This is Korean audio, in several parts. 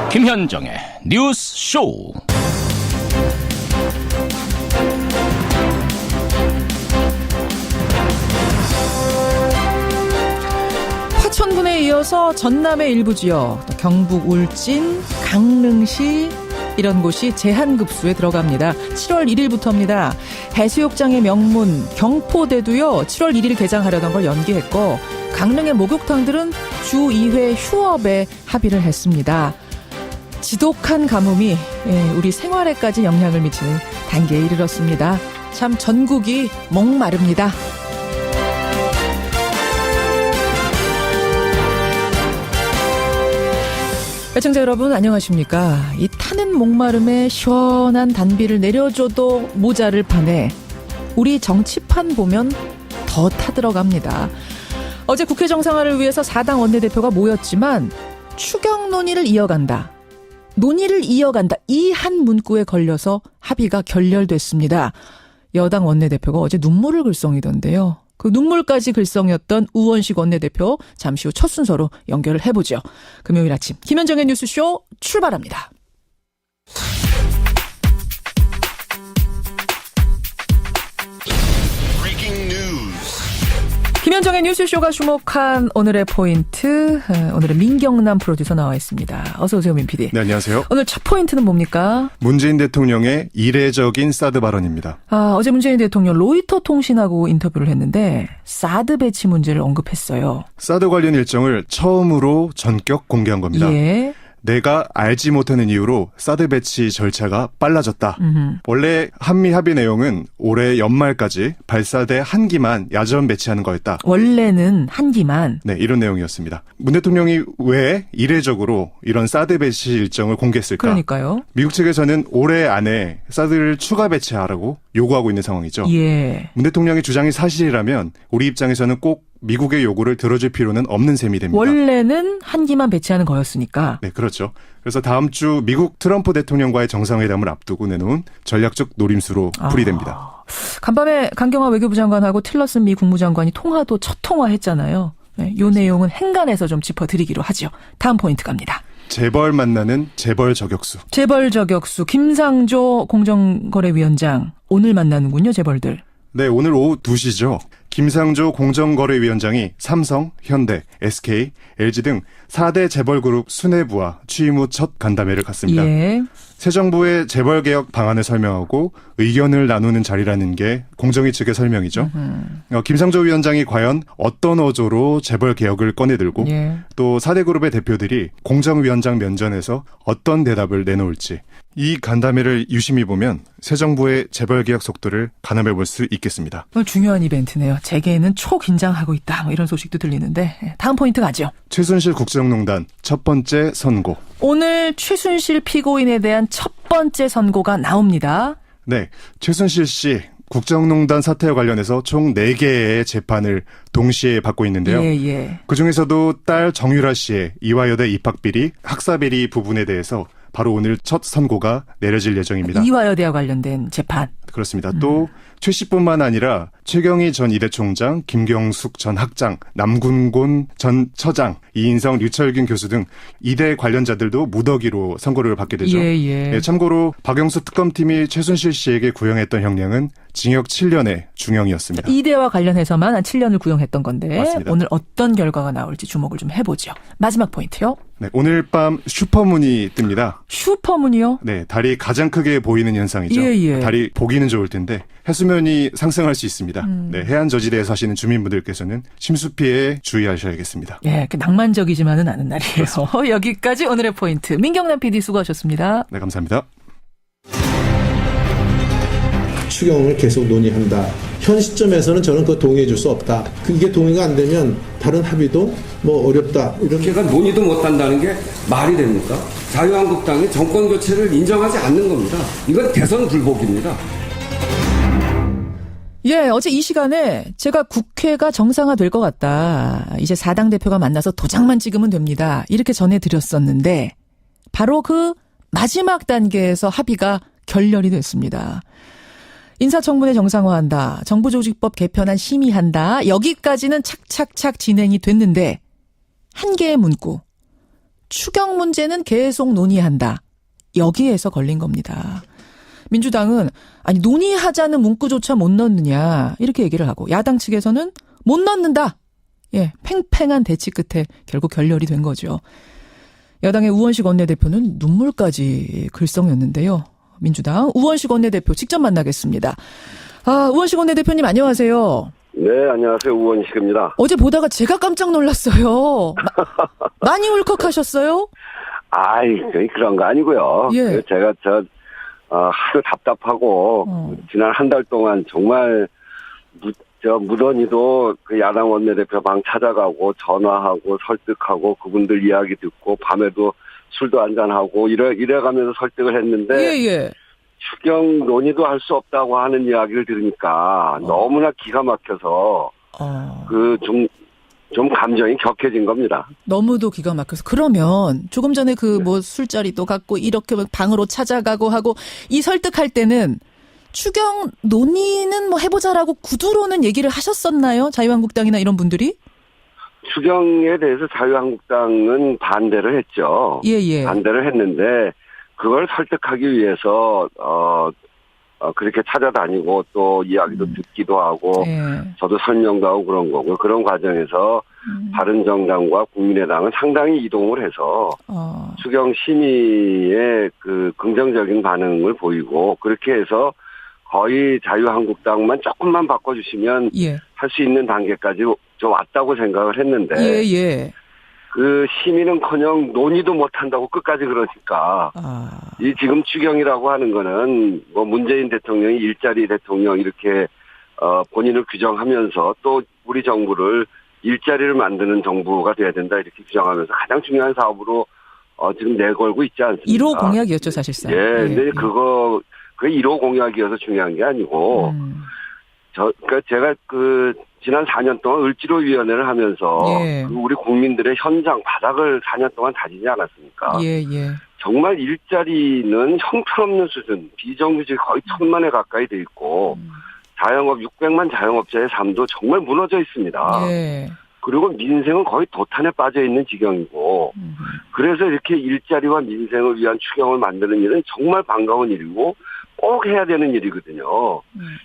김현정의 뉴스 쇼. 화천군에 이어서 전남의 일부 지역, 또 경북 울진, 강릉시 이런 곳이 제한급수에 들어갑니다. 7월 1일부터입니다. 해수욕장의 명문 경포대도요. 7월 1일 개장하려던 걸 연기했고 강릉의 목욕탕들은 주 2회 휴업에 합의를 했습니다. 지독한 가뭄이 우리 생활에까지 영향을 미치는 단계에 이르렀습니다. 참 전국이 목마릅니다. 애청자 여러분 안녕하십니까. 이 타는 목마름에 시원한 단비를 내려줘도 모자를 판에 우리 정치판 보면 더 타들어갑니다. 어제 국회 정상화를 위해서 4당 원내대표가 모였지만 추경 논의를 이어간다. 이 한 문구에 걸려서 합의가 결렬됐습니다. 여당 원내대표가 어제 눈물을 글썽이던데요. 그 눈물까지 글썽였던 우원식 원내대표 잠시 후 첫 순서로 연결을 해보죠. 금요일 아침 김현정의 뉴스쇼 출발합니다. 김현정의 뉴스쇼가 주목한 오늘의 포인트, 오늘은 민경남 프로듀서 나와 있습니다. 어서 오세요, 민 PD. 네, 안녕하세요. 오늘 첫 포인트는 뭡니까? 문재인 대통령의 이례적인 사드 발언입니다. 어제 문재인 대통령 로이터 통신하고 인터뷰를 했는데 사드 배치 문제를 언급했어요. 사드 관련 일정을 처음으로 전격 공개한 겁니다. 예. 내가 알지 못하는 이유로 사드 배치 절차가 빨라졌다. 원래 한미 합의 내용은 올해 연말까지 발사대 한 기만 야전 배치하는 거였다. 원래는 한 기만. 네, 이런 내용이었습니다. 문 대통령이 왜 이례적으로 이런 사드 배치 일정을 공개했을까? 그러니까요. 미국 측에서는 올해 안에 사드를 추가 배치하라고 요구하고 있는 상황이죠. 예. 문 대통령의 주장이 사실이라면 우리 입장에서는 꼭 미국의 요구를 들어줄 필요는 없는 셈이 됩니다. 원래는 한 기만 배치하는 거였으니까. 네, 그렇죠. 그래서 다음 주 미국 트럼프 대통령과의 정상회담을 앞두고 내놓은 전략적 노림수로 풀이됩니다. 간밤에 강경화 외교부 장관하고 틸러슨 미 국무장관이 통화도 첫 통화했잖아요. 네, 이 내용은 행간에서 좀 짚어드리기로 하죠. 다음 포인트 갑니다. 재벌 만나는 재벌 저격수. 재벌 저격수 김상조 공정거래위원장 오늘 만나는군요, 재벌들. 네, 오늘 오후 2시죠. 김상조 공정거래위원장이 삼성, 현대, SK, LG 등 4대 재벌그룹 수뇌부와 취임 후 첫 간담회를 갖습니다. 예. 새 정부의 재벌개혁 방안을 설명하고 의견을 나누는 자리라는 게 공정위 측의 설명이죠. 김상조 위원장이 과연 어떤 어조로 재벌개혁을 꺼내들고 예. 또 4대 그룹의 대표들이 공정위원장 면전에서 어떤 대답을 내놓을지 이 간담회를 유심히 보면 새 정부의 재벌개혁 속도를 가늠해 볼 수 있겠습니다. 중요한 이벤트네요. 재계에는 초긴장하고 있다. 뭐 이런 소식도 들리는데 다음 포인트 가죠. 최순실 국정농단 첫 번째 선고. 오늘 최순실 피고인에 대한 첫 번째 선고가 나옵니다. 네, 최순실 씨 국정농단 사태와 관련해서 총 4개의 재판을 동시에 받고 있는데요. 예. 그중에서도 딸 정유라 씨의 이화여대 입학비리, 학사비리 부분에 대해서 바로 오늘 첫 선고가 내려질 예정입니다. 이화여대와 관련된 재판. 그렇습니다. 또 최 씨뿐만 아니라 최경희 전 이대 총장, 김경숙 전 학장, 남군곤 전 처장, 이인성, 류철균 교수 등 이대 관련자들도 무더기로 선고를 받게 되죠. 예. 네, 참고로 박영수 특검팀이 최순실 씨에게 구형했던 형량은 징역 7년의 중형이었습니다. 이대와 관련해서만 한 7년을 구형했던 건데 맞습니다. 오늘 어떤 결과가 나올지 주목을 좀 해보죠. 마지막 포인트요. 네, 오늘 밤 슈퍼문이 뜹니다. 슈퍼문이요? 네, 달이 가장 크게 보이는 현상이죠. 예. 달이 보기는 좋을 텐데 해수면이 상승할 수 있습니다. 네, 해안 저지대에 사시는 주민분들께서는 침수 피해에 주의하셔야겠습니다. 예, 낭만적이지만은 않은 날이에요. 여기까지 오늘의 포인트. 민경남 PD 수고하셨습니다. 네, 감사합니다. 추경을 계속 논의한다. 현 시점에서는 저는 그거 동의해 줄 수 없다. 그게 동의가 안 되면 다른 합의도 뭐 어렵다. 이런. 국회가 논의도 못한다는 게 말이 됩니까? 자유한국당이 정권 교체를 인정하지 않는 겁니다. 이건 대선 불복입니다. 예, 어제 이 시간에 제가 국회가 정상화될 것 같다. 이제 4당 대표가 만나서 도장만 찍으면 됩니다. 이렇게 전해드렸었는데 바로 그 마지막 단계에서 합의가 결렬이 됐습니다. 인사청문회 정상화한다. 정부조직법 개편안 심의한다. 여기까지는 착착착 진행이 됐는데 한 개의 문구. 추경 문제는 계속 논의한다. 여기에서 걸린 겁니다. 민주당은 아니 논의하자는 문구조차 못 넣느냐 이렇게 얘기를 하고 야당 측에서는 못 넣는다. 예, 팽팽한 대치 끝에 결국 결렬이 된 거죠. 여당의 우원식 원내대표는 눈물까지 글썽였는데요. 민주당 우원식 원내대표 직접 만나겠습니다. 우원식 원내대표님 안녕하세요. 네, 안녕하세요. 우원식입니다. 어제 보다가 제가 깜짝 놀랐어요. 많이 울컥하셨어요? 아이, 그런 거 아니고요. 예. 제가 하도 답답하고 지난 한 달 동안 정말 무던히도 그 야당 원내대표 방 찾아가고 전화하고 설득하고 그분들 이야기 듣고 밤에도 술도 한잔하고 이래가면서 설득을 했는데 예. 추경 논의도 할 수 없다고 하는 이야기를 들으니까 너무나 기가 막혀서 좀 감정이 격해진 겁니다. 너무도 기가 막혀서. 그러면 조금 전에 뭐 술자리도 갖고 이렇게 방으로 찾아가고 하고 이 설득할 때는 추경 논의는 뭐 해보자라고 구두로는 얘기를 하셨었나요? 자유한국당이나 이런 분들이? 추경에 대해서 자유한국당은 반대를 했죠. 예. 반대를 했는데 그걸 설득하기 위해서 그렇게 찾아다니고 또 이야기도 듣기도 하고 저도 설명도 하고 그런 거고 그런 과정에서 바른정당과 국민의당은 상당히 이동을 해서 추경 심의에 그 긍정적인 반응을 보이고 그렇게 해서 거의 자유한국당만 조금만 바꿔주시면 할 수 있는 단계까지 좀 왔다고 생각을 했는데 그 심의는커녕 논의도 못한다고 끝까지 그러니까 이 지금 추경이라고 하는 거는 뭐 문재인 대통령이 일자리 대통령 이렇게 본인을 규정하면서 또 우리 정부를 일자리를 만드는 정부가 돼야 된다 이렇게 규정하면서 가장 중요한 사업으로 지금 내걸고 있지 않습니까? 1호 공약이었죠 사실상. 근데 그거 1호 공약이어서 중요한 게 아니고 그러니까 제가 지난 4년 동안 을지로위원회를 하면서 우리 국민들의 현장 바닥을 4년 동안 다지지 않았습니까? 정말 일자리는 형편없는 수준, 비정규직 거의 1,000만에 가까이 돼 있고 자영업 600만 자영업자의 삶도 정말 무너져 있습니다. 그리고 민생은 거의 도탄에 빠져 있는 지경이고 그래서 이렇게 일자리와 민생을 위한 추경을 만드는 일은 정말 반가운 일이고 꼭 해야 되는 일이거든요.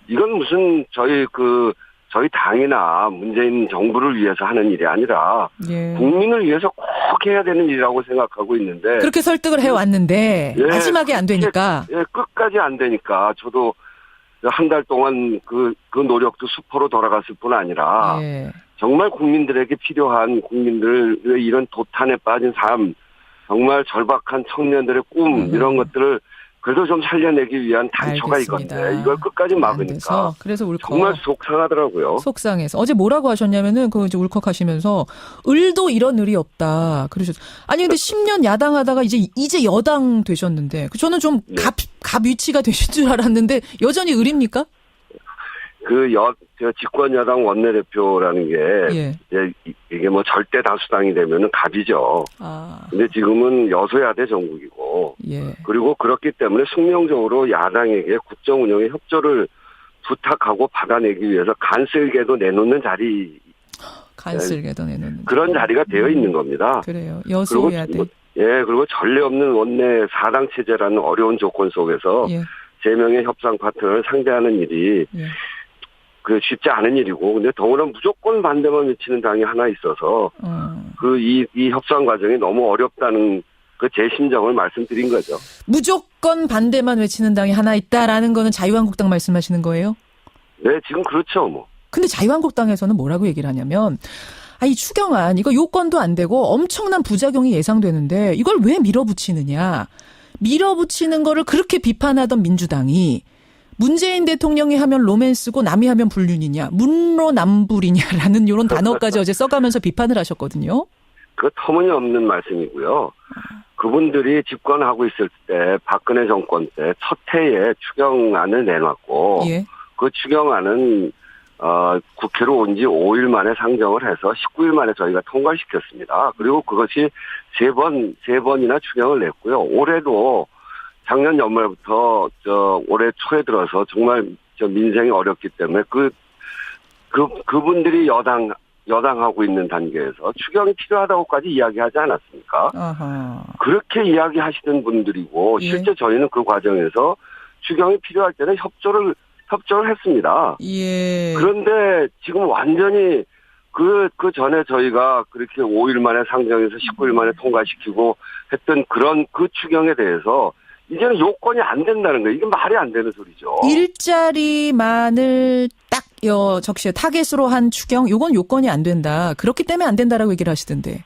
이건 무슨 저희 당이나 문재인 정부를 위해서 하는 일이 아니라 국민을 위해서 꼭 해야 되는 일이라고 생각하고 있는데 그렇게 설득을 해왔는데 마지막에 안 되니까 끝까지 안 되니까 저도 한 달 동안 그 노력도 수포로 돌아갔을 뿐 아니라 정말 국민들에게 필요한 국민들의 이런 도탄에 빠진 삶 정말 절박한 청년들의 꿈 이런 것들을 그래도 좀 살려내기 위한 단초가 이건데 이걸 끝까지 막으니까 그래서 정말 속상하더라고요. 속상해서 어제 뭐라고 하셨냐면은 이제 울컥하시면서 을도 이런 을이 없다 그러셨어요. 아니 근데 10년 야당하다가 이제 여당 되셨는데 저는 좀 갑 위치가 되신 줄 알았는데 여전히 을입니까? 집권 여당 원내대표라는 게 이게 뭐 절대 다수당이 되면은 갑이죠. 근데 지금은 여소야대 정국이고 그리고 그렇기 때문에 숙명적으로 야당에게 국정 운영의 협조를 부탁하고 받아내기 위해서 간쓸게도 내놓는 자리. 간쓸게도 내놓는 그런 자리가 되어 있는 겁니다. 그래요. 여소야대. 그리고 전례 없는 원내 4당 체제라는 어려운 조건 속에서 3명의 협상 파트너를 상대하는 일이 쉽지 않은 일이고, 근데 더구나 무조건 반대만 외치는 당이 하나 있어서, 이 협상 과정이 너무 어렵다는 제 심정을 말씀드린 거죠. 무조건 반대만 외치는 당이 하나 있다라는 거는 자유한국당 말씀하시는 거예요? 네, 지금 그렇죠, 뭐. 근데 자유한국당에서는 뭐라고 얘기를 하냐면, 이 추경안, 이거 요건도 안 되고 엄청난 부작용이 예상되는데, 이걸 왜 밀어붙이느냐. 밀어붙이는 거를 그렇게 비판하던 민주당이, 문재인 대통령이 하면 로맨스고 남이 하면 불륜이냐, 문로남불이냐라는 이런 단어까지 어제 써가면서 비판을 하셨거든요. 터무니없는 말씀이고요. 그분들이 집권하고 있을 때 박근혜 정권 때 첫 해에 추경안을 내놨고 그 추경안은 국회로 온 지 5일 만에 상정을 해서 19일 만에 저희가 통과시켰습니다. 그리고 그것이 세 번이나 추경을 냈고요. 올해도 작년 연말부터 올해 초에 들어서 정말 민생이 어렵기 때문에 그분들이 여당 여당하고 있는 단계에서 추경이 필요하다고까지 이야기하지 않았습니까? 아하. 그렇게 이야기하시던 분들이고 예. 실제 저희는 그 과정에서 추경이 필요할 때는 협조를 했습니다. 예. 그런데 지금 완전히 그 전에 저희가 그렇게 5일 만에 상정해서 19일 만에 통과시키고 했던 그런 그 추경에 대해서 이제는 요건이 안 된다는 거예요. 이게 말이 안 되는 소리죠. 일자리만을 딱 적시에 타겟으로 한 추경, 요건 요건이 안 된다. 그렇기 때문에 안 된다라고 얘기를 하시던데.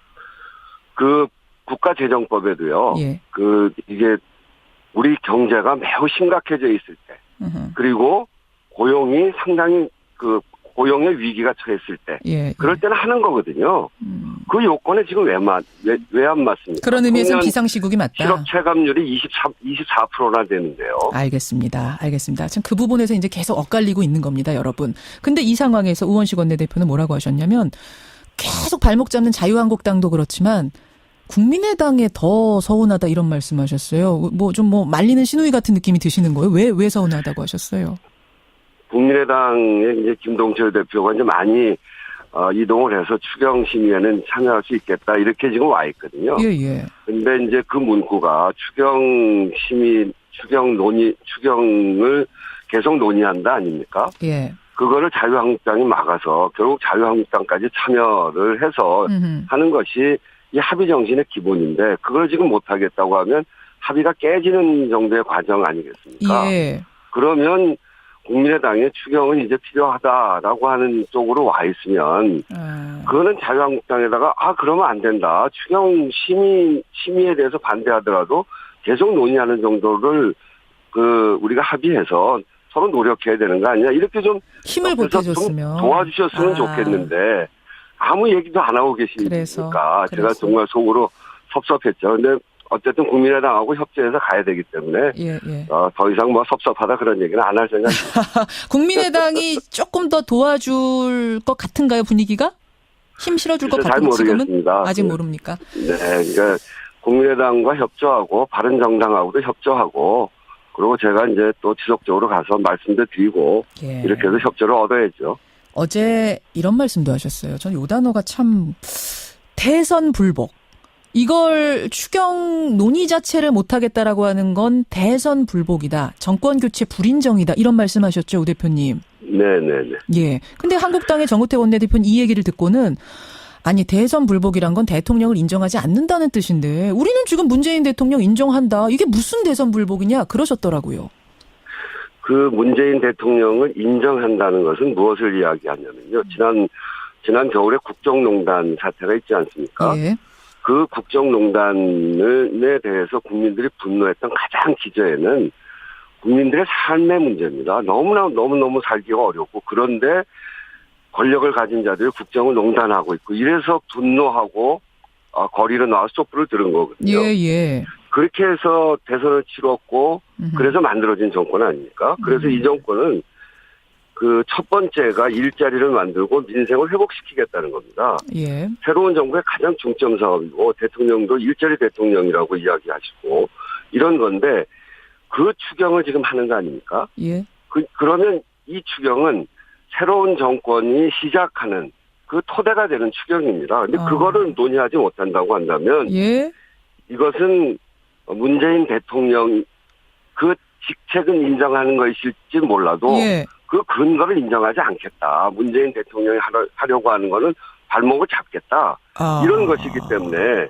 그 국가재정법에도요. 예. 이게 우리 경제가 매우 심각해져 있을 때, 으흠. 그리고 고용이 상당히 고용의 위기가 처했을 때, 예. 그럴 때는 하는 거거든요. 그 요건에 지금 왜 안 맞습니까? 그런 의미에서 비상시국이 맞다. 실업 체감률이 24%나 되는데요. 알겠습니다. 지금 그 부분에서 이제 계속 엇갈리고 있는 겁니다, 여러분. 근데 이 상황에서 우원식 원내대표는 뭐라고 하셨냐면 계속 발목 잡는 자유한국당도 그렇지만 국민의당에 더 서운하다 이런 말씀하셨어요. 좀 말리는 시누이 같은 느낌이 드시는 거예요? 왜 서운하다고 하셨어요? 국민의당의 이제 김동철 대표가 이제 많이 이동을 해서 추경 심의에는 참여할 수 있겠다 이렇게 지금 와 있거든요. 예. 근데 이제 그 문구가 추경을 계속 논의한다 아닙니까? 예. 그거를 자유한국당이 막아서 결국 자유한국당까지 참여를 해서 하는 것이 이 합의 정신의 기본인데 그걸 지금 못하겠다고 하면 합의가 깨지는 정도의 과정 아니겠습니까? 예. 그러면 국민의당의 추경은 이제 필요하다라고 하는 쪽으로 와 있으면 그거는 자유한국당에다가 그러면 안 된다. 추경 심의에 대해서 반대하더라도 계속 논의하는 정도를 우리가 합의해서 서로 노력해야 되는 거 아니냐. 이렇게 좀 힘을 보태줬으면 도와주셨으면 좋겠는데 아무 얘기도 안 하고 계시니까 제가 정말 속으로 섭섭했죠. 근데 어쨌든 국민의당하고 협조해서 가야 되기 때문에 예. 더 이상 섭섭하다 그런 얘기는 안 할 생각입니다. 국민의당이 조금 더 도와줄 것 같은가요, 분위기가? 힘 실어줄 것 같은 지금은? 모르겠습니다. 아직 모릅니까? 네, 그러니까 국민의당과 협조하고 바른정당하고도 협조하고 그리고 제가 이제 또 지속적으로 가서 말씀도 드리고 이렇게 해서 협조를 얻어야죠. 어제 이런 말씀도 하셨어요. 전 요 단어가 참 대선 불복. 이걸 추경 논의 자체를 못하겠다라고 하는 건 대선 불복이다. 정권 교체 불인정이다. 이런 말씀하셨죠, 우 대표님. 네네네. 예. 근데 한국당의 정우택 원내대표는 이 얘기를 듣고는 아니 대선 불복이란 건 대통령을 인정하지 않는다는 뜻인데 우리는 지금 문재인 대통령 인정한다. 이게 무슨 대선 불복이냐 그러셨더라고요. 그 문재인 대통령을 인정한다는 것은 무엇을 이야기하냐면요. 지난 겨울에 국정농단 사태가 있지 않습니까? 예. 그 국정농단에 대해서 국민들이 분노했던 가장 기저에는 국민들의 삶의 문제입니다. 너무너무 살기가 어렵고 그런데 권력을 가진 자들이 국정을 농단하고 있고 이래서 분노하고 거리로 나와서 촛불을 들은 거거든요. 예. 그렇게 해서 대선을 치렀고 그래서 만들어진 정권 아닙니까? 그래서 이 정권은 그 첫 번째가 일자리를 만들고 민생을 회복시키겠다는 겁니다. 예. 새로운 정부의 가장 중점 사업이고 대통령도 일자리 대통령이라고 이야기하시고 이런 건데 그 추경을 지금 하는 거 아닙니까? 예. 그러면 이 추경은 새로운 정권이 시작하는 그 토대가 되는 추경입니다. 근데 그거를 논의하지 못한다고 한다면 이것은 문재인 대통령 그 직책은 인정하는 것일지 몰라도 그 근거를 인정하지 않겠다. 문재인 대통령이 하려고 하는 거는 발목을 잡겠다. 이런 것이기 때문에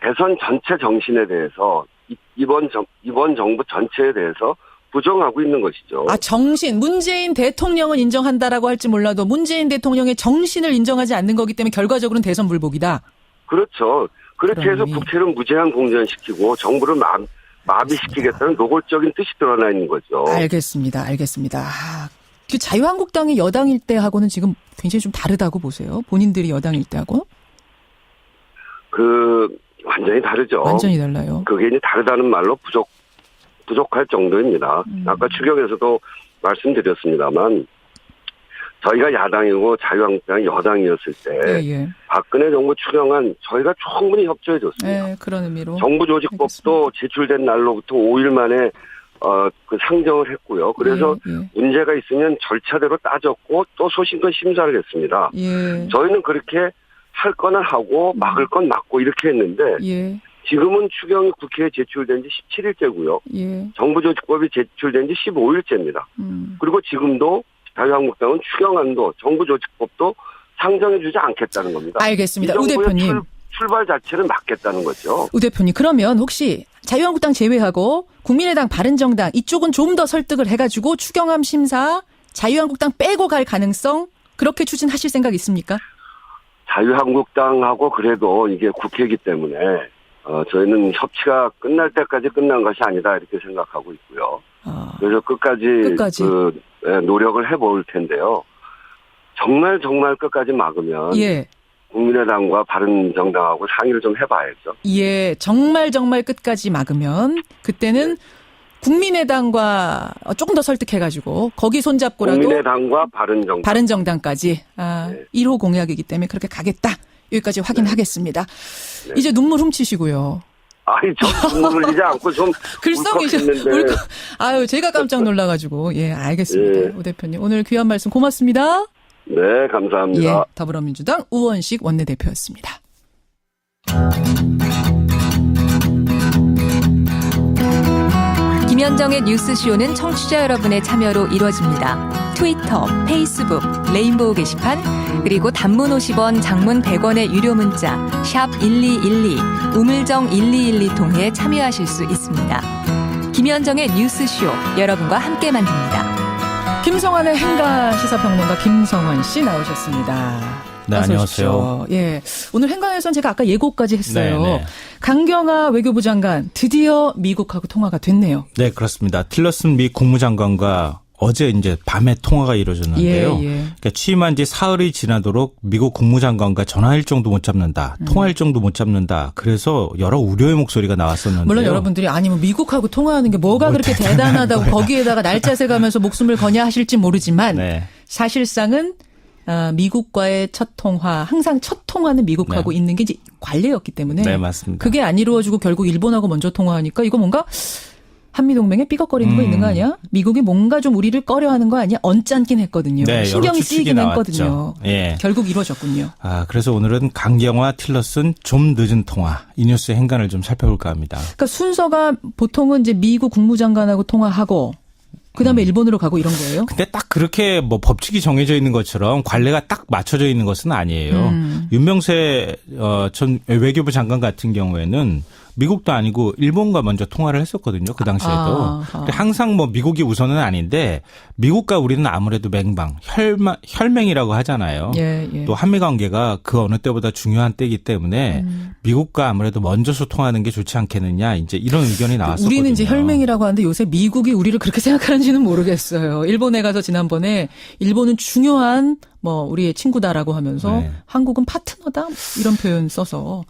대선 전체 정신에 대해서 이번 정부 전체에 대해서 부정하고 있는 것이죠. 정신. 문재인 대통령은 인정한다라고 할지 몰라도 문재인 대통령의 정신을 인정하지 않는 거기 때문에 결과적으로는 대선 불복이다. 그렇죠. 그렇게 해서 국회를 무제한 공전시키고 정부를 마비시키겠다는 노골적인 뜻이 드러나 있는 거죠. 알겠습니다. 그 자유한국당이 여당일 때하고는 지금 굉장히 좀 다르다고 보세요? 본인들이 여당일 때하고? 완전히 다르죠. 완전히 달라요. 그게 이제 다르다는 말로 부족할 정도입니다. 아까 추경에서도 말씀드렸습니다만 저희가 야당이고 자유한국당이 여당이었을 때 박근혜 정부 추경안 저희가 충분히 협조해 줬습니다. 그런 의미로. 정부조직법도 제출된 날로부터 5일 만에 그 상정을 했고요. 그래서 문제가 있으면 절차대로 따졌고 또 소신껏 심사를 했습니다. 저희는 그렇게 할 거는 하고 막을 건 막고 이렇게 했는데 지금은 추경이 국회에 제출된 지 17일째고요. 정부조직법이 제출된 지 15일째입니다. 그리고 지금도 자유한국당은 추경안도 정부조직법도 상정해주지 않겠다는 겁니다. 알겠습니다. 우 대표님. 출발 자체를 막겠다는 거죠. 우 대표님, 그러면 혹시 자유한국당 제외하고 국민의당, 바른정당 이쪽은 좀 더 설득을 해가지고 추경안 심사 자유한국당 빼고 갈 가능성 그렇게 추진하실 생각 있습니까? 자유한국당하고 그래도 이게 국회이기 때문에 저희는 협치가 끝날 때까지 끝난 것이 아니다 이렇게 생각하고 있고요. 그래서 끝까지 노력을 해볼 텐데요. 정말 끝까지 막으면 국민의당과 바른정당하고 상의를 좀 해봐야죠. 정말 끝까지 막으면 그때는 국민의당과 조금 더 설득해가지고 거기 손잡고라도 국민의당과 바른정당까지 1호 공약이기 때문에 그렇게 가겠다. 여기까지 확인하겠습니다. 이제 눈물 훔치시고요. 아니, 저 눈물 흘리지 않고 좀 글썽이셨는데. 아유, 제가 깜짝 놀라가지고. 알겠습니다. 우 대표님, 오늘 귀한 말씀 고맙습니다. 네, 감사합니다. 더불어민주당 우원식 원내대표였습니다. 김현정의 뉴스쇼는 청취자 여러분의 참여로 이루어집니다. 트위터, 페이스북, 레인보우 게시판, 그리고 단문 50원, 장문 100원의 유료 문자 샵 1212, 우물정 1212 통해 참여하실 수 있습니다. 김현정의 뉴스쇼, 여러분과 함께 만듭니다. 김성환의 행가 시사평론가 김성환 씨 나오셨습니다. 네, 안녕하세요. 오늘 행간에서는 제가 아까 예고까지 했어요. 네네. 강경화 외교부 장관 드디어 미국하고 통화가 됐네요. 네, 그렇습니다. 틸러슨 미 국무장관과 어제 이제 밤에 통화가 이루어졌는데요. 그러니까 취임한 지 사흘이 지나도록 미국 국무장관과 전화 일정도 못 잡는다. 통화 일정도 못 잡는다. 그래서 여러 우려의 목소리가 나왔었는데요. 물론 여러분들이 아니 뭐 미국하고 통화하는 게 뭐가 그렇게 대단하다고 거기에다가 날짜 세가면서 목숨을 거냐 하실지 모르지만 사실상은 미국과의 첫 통화, 항상 첫 통화는 미국하고 있는 게 이제 관례였기 때문에 네, 맞습니다. 그게 안 이루어지고 결국 일본하고 먼저 통화하니까 이거 뭔가 한미동맹에 삐걱거리는 거 있는 거 아니야? 미국이 뭔가 좀 우리를 꺼려하는 거 아니야? 언짢긴 했거든요. 신경이 쓰이긴 했거든요. 결국 이루어졌군요. 그래서 오늘은 강경화 틸러슨 좀 늦은 통화, 이 뉴스의 행간을 좀 살펴볼까 합니다. 그러니까 순서가 보통은 이제 미국 국무장관하고 통화하고 그다음에 일본으로 가고 이런 거예요? 근데 딱 그렇게 뭐 법칙이 정해져 있는 것처럼 관례가 딱 맞춰져 있는 것은 아니에요. 윤명세 전 외교부 장관 같은 경우에는 미국도 아니고 일본과 먼저 통화를 했었거든요. 그 당시에도. 항상 뭐 미국이 우선은 아닌데 미국과 우리는 아무래도 맹방, 혈맹이라고 하잖아요. 또 한미 관계가 그 어느 때보다 중요한 때이기 때문에 미국과 아무래도 먼저서 통하는 게 좋지 않겠느냐. 이제 이런 의견이 나왔었거든요. 우리는 이제 혈맹이라고 하는데 요새 미국이 우리를 그렇게 생각하는지는 모르겠어요. 일본에 가서 지난번에 일본은 중요한 뭐 우리의 친구다라고 하면서 한국은 파트너다 이런 표현 써서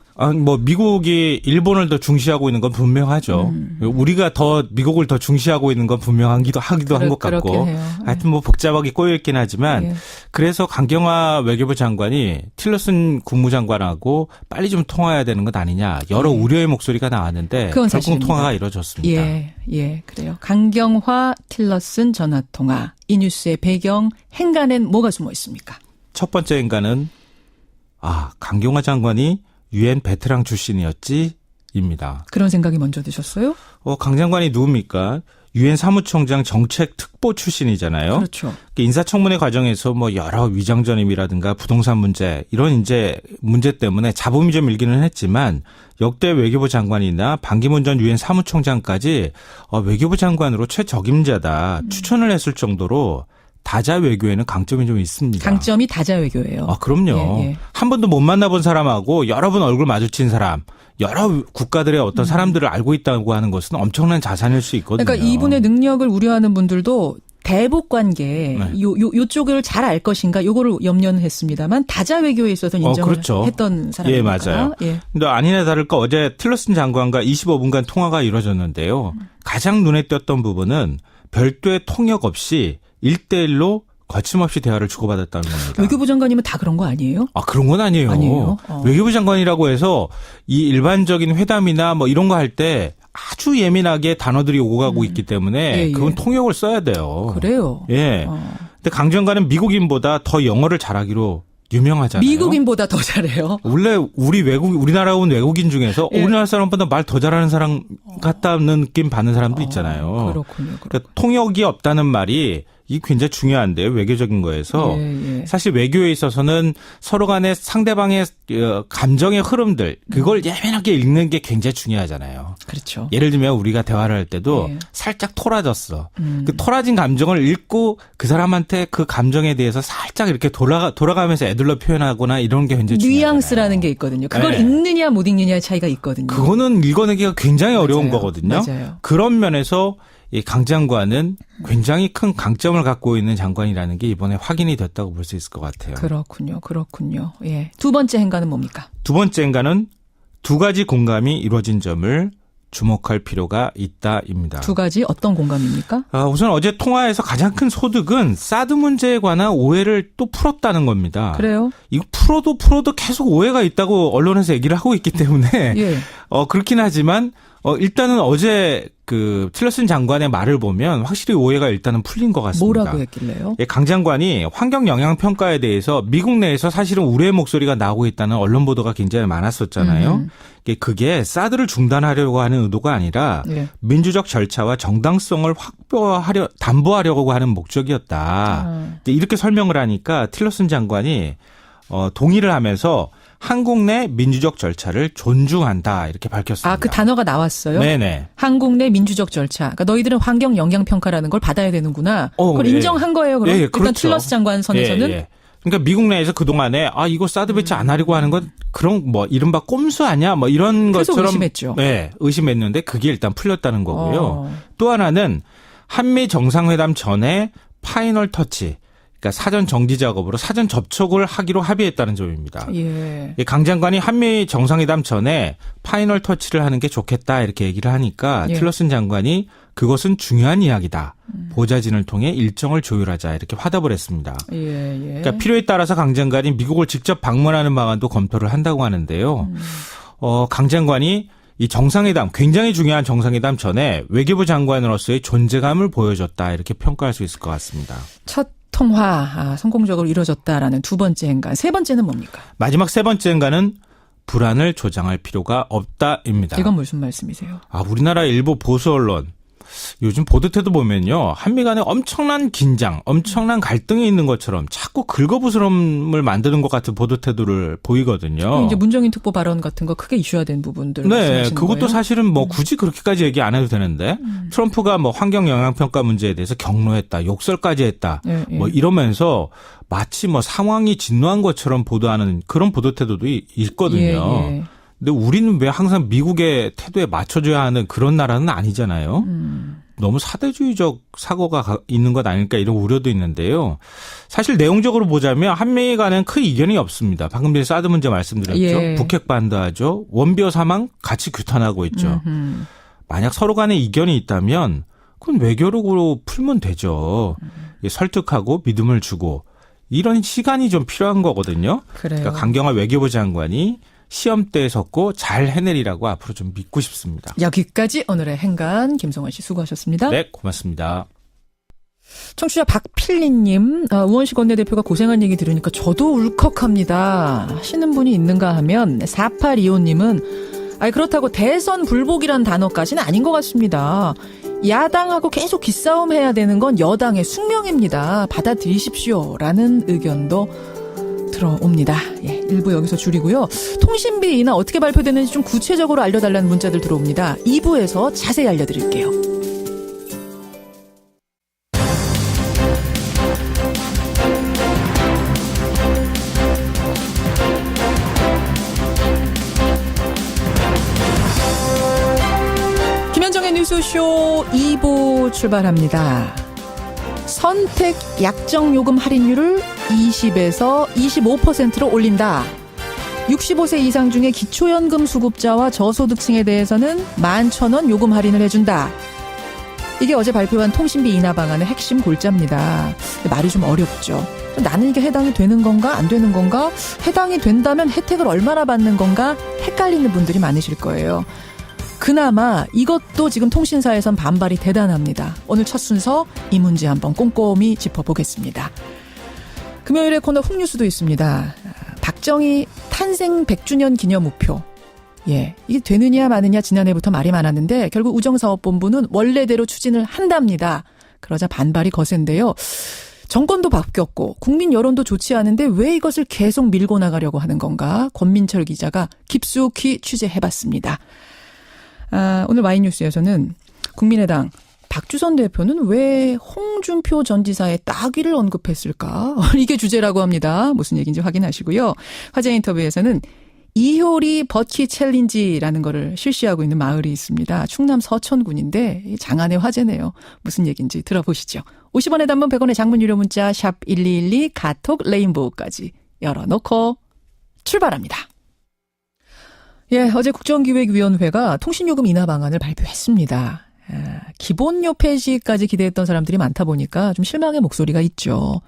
뭐 미국이 일본을 더 중시하고 있는 건 분명하죠. 우리가 더 미국을 더 중시하고 있는 건 분명하기도 한 것 같고. 하여튼 뭐 복잡하게 꼬여 있긴 하지만 그래서 강경화 외교부 장관이 틸러슨 국무장관하고 빨리 좀 통화해야 되는 것 아니냐. 여러 우려의 목소리가 나왔는데 결국 통화가 이루어졌습니다. 그래요. 강경화 틸러슨 전화 통화. 이 뉴스의 배경 행간엔 뭐가 숨어 있습니까? 첫 번째 행간은 강경화 장관이 유엔 베테랑 출신이었지입니다. 그런 생각이 먼저 드셨어요? 강 장관이 누굽니까? 유엔 사무총장 정책 특보 출신이잖아요. 그렇죠. 인사청문회 과정에서 뭐 여러 위장전임이라든가 부동산 문제 이런 이제 문제 때문에 잡음이 좀 일기는 했지만 역대 외교부 장관이나 반기문 전 유엔 사무총장까지 외교부 장관으로 최적임자다 추천을 했을 정도로 다자 외교에는 강점이 좀 있습니다. 강점이 다자 외교예요. 그럼요. 한 번도 못 만나본 사람하고 여러 번 얼굴 마주친 사람, 여러 국가들의 어떤 사람들을 알고 있다고 하는 것은 엄청난 자산일 수 있거든요. 그러니까 이분의 능력을 우려하는 분들도 대북 관계 요쪽을 잘 알 것인가 요거를 염려는 했습니다만 다자 외교에 있어서 인정을 했던 사람이니까. 맞아요. 근데 아니나 다를까 어제 틸러슨 장관과 25분간 통화가 이루어졌는데요. 가장 눈에 띄었던 부분은 별도의 통역 없이 1대1로 거침없이 대화를 주고받았다는 겁니다. 외교부 장관이면 다 그런 거 아니에요? 그런 건 아니에요. 외교부 장관이라고 해서 이 일반적인 회담이나 뭐 이런 거 할 때 아주 예민하게 단어들이 오고 가고 있기 때문에 예. 그건 통역을 써야 돼요. 그래요? 예. 근데 강 장관은 미국인보다 더 영어를 잘하기로 유명하잖아요. 미국인보다 더 잘해요? 원래 우리나라 온 외국인 중에서 예. 우리나라 사람보다 말 더 잘하는 사람 같다는 느낌 받는 사람도 있잖아요. 그렇군요. 그러니까 통역이 없다는 말이 이게 굉장히 중요한데요. 외교적인 거에서. 예. 사실 외교에 있어서는 서로 간에 상대방의 감정의 흐름들 그걸 예민하게 읽는 게 굉장히 중요하잖아요. 그렇죠. 예를 들면 우리가 대화를 할 때도 예. 살짝 토라졌어. 그 토라진 감정을 읽고 그 사람한테 그 감정에 대해서 살짝 이렇게 돌아가면서 애들러 표현하거나 이런 게 굉장히 중요해요. 뉘앙스라는 게 있거든요. 그걸 네. 읽느냐 못 읽느냐의 차이가 있거든요. 그거는 읽어내기가 굉장히 어려운 맞아요. 거거든요. 맞아요. 그런 면에서 이 강 장관은 굉장히 큰 강점을 갖고 있는 장관이라는 게 이번에 확인이 됐다고 볼 수 있을 것 같아요. 그렇군요. 예. 두 번째 행간은 뭡니까? 두 번째 행간은 두 가지 공감이 이루어진 점을 주목할 필요가 있다입니다. 두 가지 어떤 공감입니까? 우선 어제 통화에서 가장 큰 소득은 사드 문제에 관한 오해를 또 풀었다는 겁니다. 그래요? 이거 풀어도 계속 오해가 있다고 언론에서 얘기를 하고 있기 때문에 예. 그렇긴 하지만 일단은 어제 그 틸러슨 장관의 말을 보면 확실히 오해가 일단은 풀린 것 같습니다. 뭐라고 했길래요? 예, 강 장관이 환경 영향 평가에 대해서 미국 내에서 사실은 우려의 목소리가 나오고 있다는 언론 보도가 굉장히 많았었잖아요. 그게 사드를 중단하려고 하는 의도가 아니라 예. 민주적 절차와 정당성을 담보하려고 하는 목적이었다. 이렇게 설명을 하니까 틸러슨 장관이 동의를 하면서 한국 내 민주적 절차를 존중한다 이렇게 밝혔습니다. 그 단어가 나왔어요? 네네. 한국 내 민주적 절차. 그러니까 너희들은 환경 영향 평가라는 걸 받아야 되는구나. 그걸 예. 인정한 거예요. 그럼 예, 일단 그렇죠. 틸러스 장관 선에서는 예. 그러니까 미국 내에서 그동안에 이거 사드 배치 안 하려고 하는 건 그런 이른바 꼼수 아니야? 이런 계속 것처럼 의심했죠. 네, 의심했는데 그게 일단 풀렸다는 거고요. 또 하나는 한미 정상회담 전에 파이널 터치 그러니까 사전 정지 작업으로 사전 접촉을 하기로 합의했다는 점입니다. 예. 강 장관이 한미 정상회담 전에 파이널 터치를 하는 게 좋겠다 이렇게 얘기를 하니까 예. 틸러슨 장관이 그것은 중요한 이야기다. 보좌진을 통해 일정을 조율하자 이렇게 화답을 했습니다. 예. 그러니까 필요에 따라서 강 장관이 미국을 직접 방문하는 방안도 검토를 한다고 하는데요. 강 장관이 이 정상회담 굉장히 중요한 정상회담 전에 외교부 장관으로서의 존재감을 보여줬다 이렇게 평가할 수 있을 것 같습니다. 첫 통화 성공적으로 이루어졌다라는 두 번째 행간. 세 번째는 뭡니까? 마지막 세 번째 행간은 불안을 조장할 필요가 없다입니다. 이건 무슨 말씀이세요? 우리나라 일부 보수 언론 요즘 보도태도 보면요. 한미 간에 엄청난 긴장, 엄청난 갈등이 있는 것처럼 자꾸 긁어부스럼을 만드는 것 같은 보도태도를 보이거든요. 이제 문정인 특보 발언 같은 거 크게 이슈화된 부분들 네, 말씀하시는 그것도 거예요? 사실은 굳이 그렇게까지 얘기 안 해도 되는데 트럼프가 환경 영향 평가 문제에 대해서 경로했다, 욕설까지 했다, 예. 이러면서 마치 상황이 진노한 것처럼 보도하는 그런 보도태도도 있거든요. 예. 근데 우리는 왜 항상 미국의 태도에 맞춰줘야 하는 그런 나라는 아니잖아요. 너무 사대주의적 사고가 있는 것 아닐까 이런 우려도 있는데요. 사실 내용적으로 보자면 한미 간에는 큰 이견이 없습니다. 방금 전에 사드 문제 말씀드렸죠. 예. 북핵 반대하죠. 원비어 사망 같이 규탄하고 있죠. 만약 서로 간에 이견이 있다면 그건 외교력으로 풀면 되죠. 설득하고 믿음을 주고 이런 시간이 좀 필요한 거거든요. 그래요. 그러니까 강경화 외교부 장관이 시험대에 섰고 잘 해내리라고 앞으로 좀 믿고 싶습니다. 여기까지 오늘의 행간 김성환 씨 수고하셨습니다. 네, 고맙습니다. 청취자 박필리님, 우원식 원내대표가 고생한 얘기 들으니까 저도 울컥합니다. 하시는 분이 있는가 하면 4825님은 그렇다고 대선 불복이란 단어까지는 아닌 것 같습니다. 야당하고 계속 기싸움 해야 되는 건 여당의 숙명입니다. 받아들이십시오라는 의견도 들어옵니다. 예, 1부 여기서 줄이고요. 통신비 인하 어떻게 발표되는지 좀 구체적으로 알려달라는 문자들 들어옵니다. 2부에서 자세히 알려드릴게요. 김현정의 뉴스쇼 2부 출발합니다. 선택 약정요금 할인율을 20에서 25%로 올린다. 65세 이상 중에 기초연금 수급자와 저소득층에 대해서는 11,000원 요금 할인을 해준다. 이게 어제 발표한 통신비 인하 방안의 핵심 골자입니다. 말이 좀 어렵죠. 나는 이게 해당이 되는 건가 안 되는 건가? 해당이 된다면 혜택을 얼마나 받는 건가? 헷갈리는 분들이 많으실 거예요. 그나마 이것도 지금 통신사에선 반발이 대단합니다. 오늘 첫 순서 이 문제 한번 꼼꼼히 짚어보겠습니다. 금요일에 코너 훅뉴스도 있습니다. 박정희 탄생 100주년 기념 우표. 예, 이게 되느냐 마느냐 지난해부터 말이 많았는데 결국 우정사업본부는 원래대로 추진을 한답니다. 그러자 반발이 거센데요. 정권도 바뀌었고 국민 여론도 좋지 않은데 왜 이것을 계속 밀고 나가려고 하는 건가? 권민철 기자가 깊숙이 취재해봤습니다. 오늘 와이뉴스에서는 국민의당 박주선 대표는 왜 홍준표 전 지사의 따귀를 언급했을까? 이게 주제라고 합니다. 무슨 얘기인지 확인하시고요. 화제 인터뷰에서는 이효리 버키 챌린지라는 거를 실시하고 있는 마을이 있습니다. 충남 서천군인데 장안의 화제네요. 무슨 얘기인지 들어보시죠. 50원의 단문 100원의 장문 유료 문자 샵 1212 카톡 레인보우까지 열어놓고 출발합니다. 예, 어제 국정기획위원회가 통신요금 인하 방안을 발표했습니다. 기본료 폐지까지 기대했던 사람들이 많다 보니까 좀 실망의 목소리가 있죠.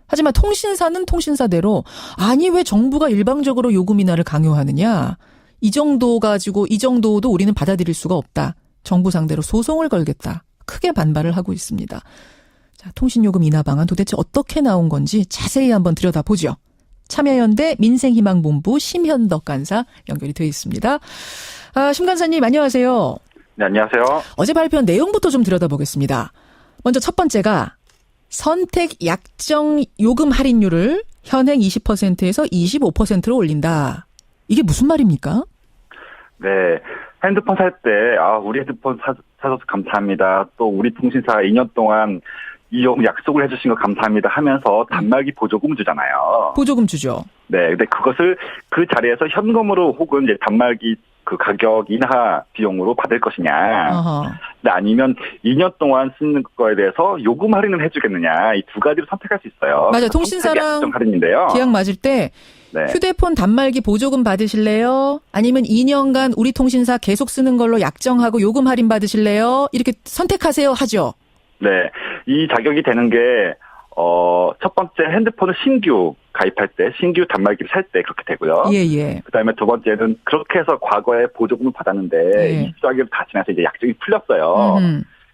하지만 통신사는 통신사대로 아니 왜 정부가 일방적으로 요금 인하를 강요하느냐. 이 정도 가지고 이 정도도 우리는 받아들일 수가 없다. 정부 상대로 소송을 걸겠다. 크게 반발을 하고 있습니다. 자, 통신요금 인하 방안 도대체 어떻게 나온 건지 자세히 한번 들여다보죠. 참여연대 민생희망본부 심현덕 간사 연결이 되어 있습니다. 심 간사님 안녕하세요. 네, 안녕하세요. 어제 발표한 내용부터 좀 들여다보겠습니다. 먼저 첫 번째가 선택 약정 요금 할인율을 현행 20%에서 25%로 올린다. 이게 무슨 말입니까? 네, 핸드폰 살 때 우리 핸드폰 사줘서 감사합니다. 또 우리 통신사 2년 동안 이용 약속을 해주신 거 감사합니다 하면서 단말기 보조금 주잖아요. 보조금 주죠. 네, 근데 그것을 그 자리에서 현금으로 혹은 이제 단말기 그 가격 인하 비용으로 받을 것이냐. 네, 아니면 2년 동안 쓰는 거에 대해서 요금 할인을 해주겠느냐. 이 두 가지를 선택할 수 있어요. 맞아요. 통신사랑 할인인데요. 계약 맞을 때 네. 휴대폰 단말기 보조금 받으실래요? 아니면 2년간 우리 통신사 계속 쓰는 걸로 약정하고 요금 할인 받으실래요? 이렇게 선택하세요 하죠. 네, 이 자격이 되는 게 첫 번째 핸드폰을 신규 가입할 때, 신규 단말기를 살 때 그렇게 되고요. 예. 그다음에 두 번째는 그렇게 해서 과거에 보조금을 받았는데 24개월 다 지나서 이제 약정이 풀렸어요.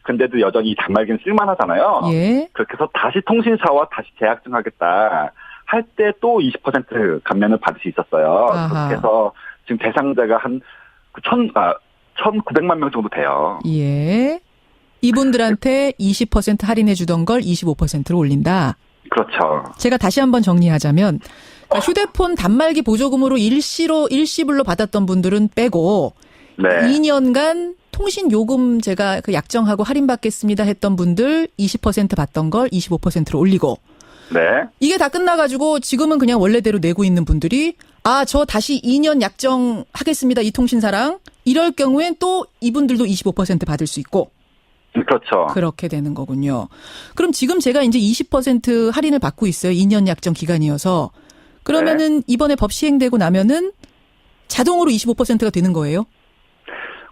근데도 여전히 이 단말기는 쓸만하잖아요. 예. 그렇게 해서 다시 통신사와 다시 재약정하겠다 할 때 또 20% 감면을 받을 수 있었어요. 아하. 그렇게 해서 지금 대상자가 한 1,900만 명 정도 돼요. 예. 이분들한테 20% 할인해 주던 걸 25%로 올린다. 그렇죠. 제가 다시 한번 정리하자면 휴대폰 단말기 보조금으로 일시불로 받았던 분들은 빼고 네. 2년간 통신 요금 제가 그 약정하고 할인받겠습니다 했던 분들 20% 받던 걸 25%로 올리고 네. 이게 다 끝나가지고 지금은 그냥 원래대로 내고 있는 분들이 저 다시 2년 약정하겠습니다 이 통신사랑 이럴 경우엔 또 이분들도 25% 받을 수 있고 그렇죠. 그렇게 되는 거군요. 그럼 지금 제가 이제 20% 할인을 받고 있어요. 2년 약정 기간이어서. 그러면은 네. 이번에 법 시행되고 나면은 자동으로 25%가 되는 거예요?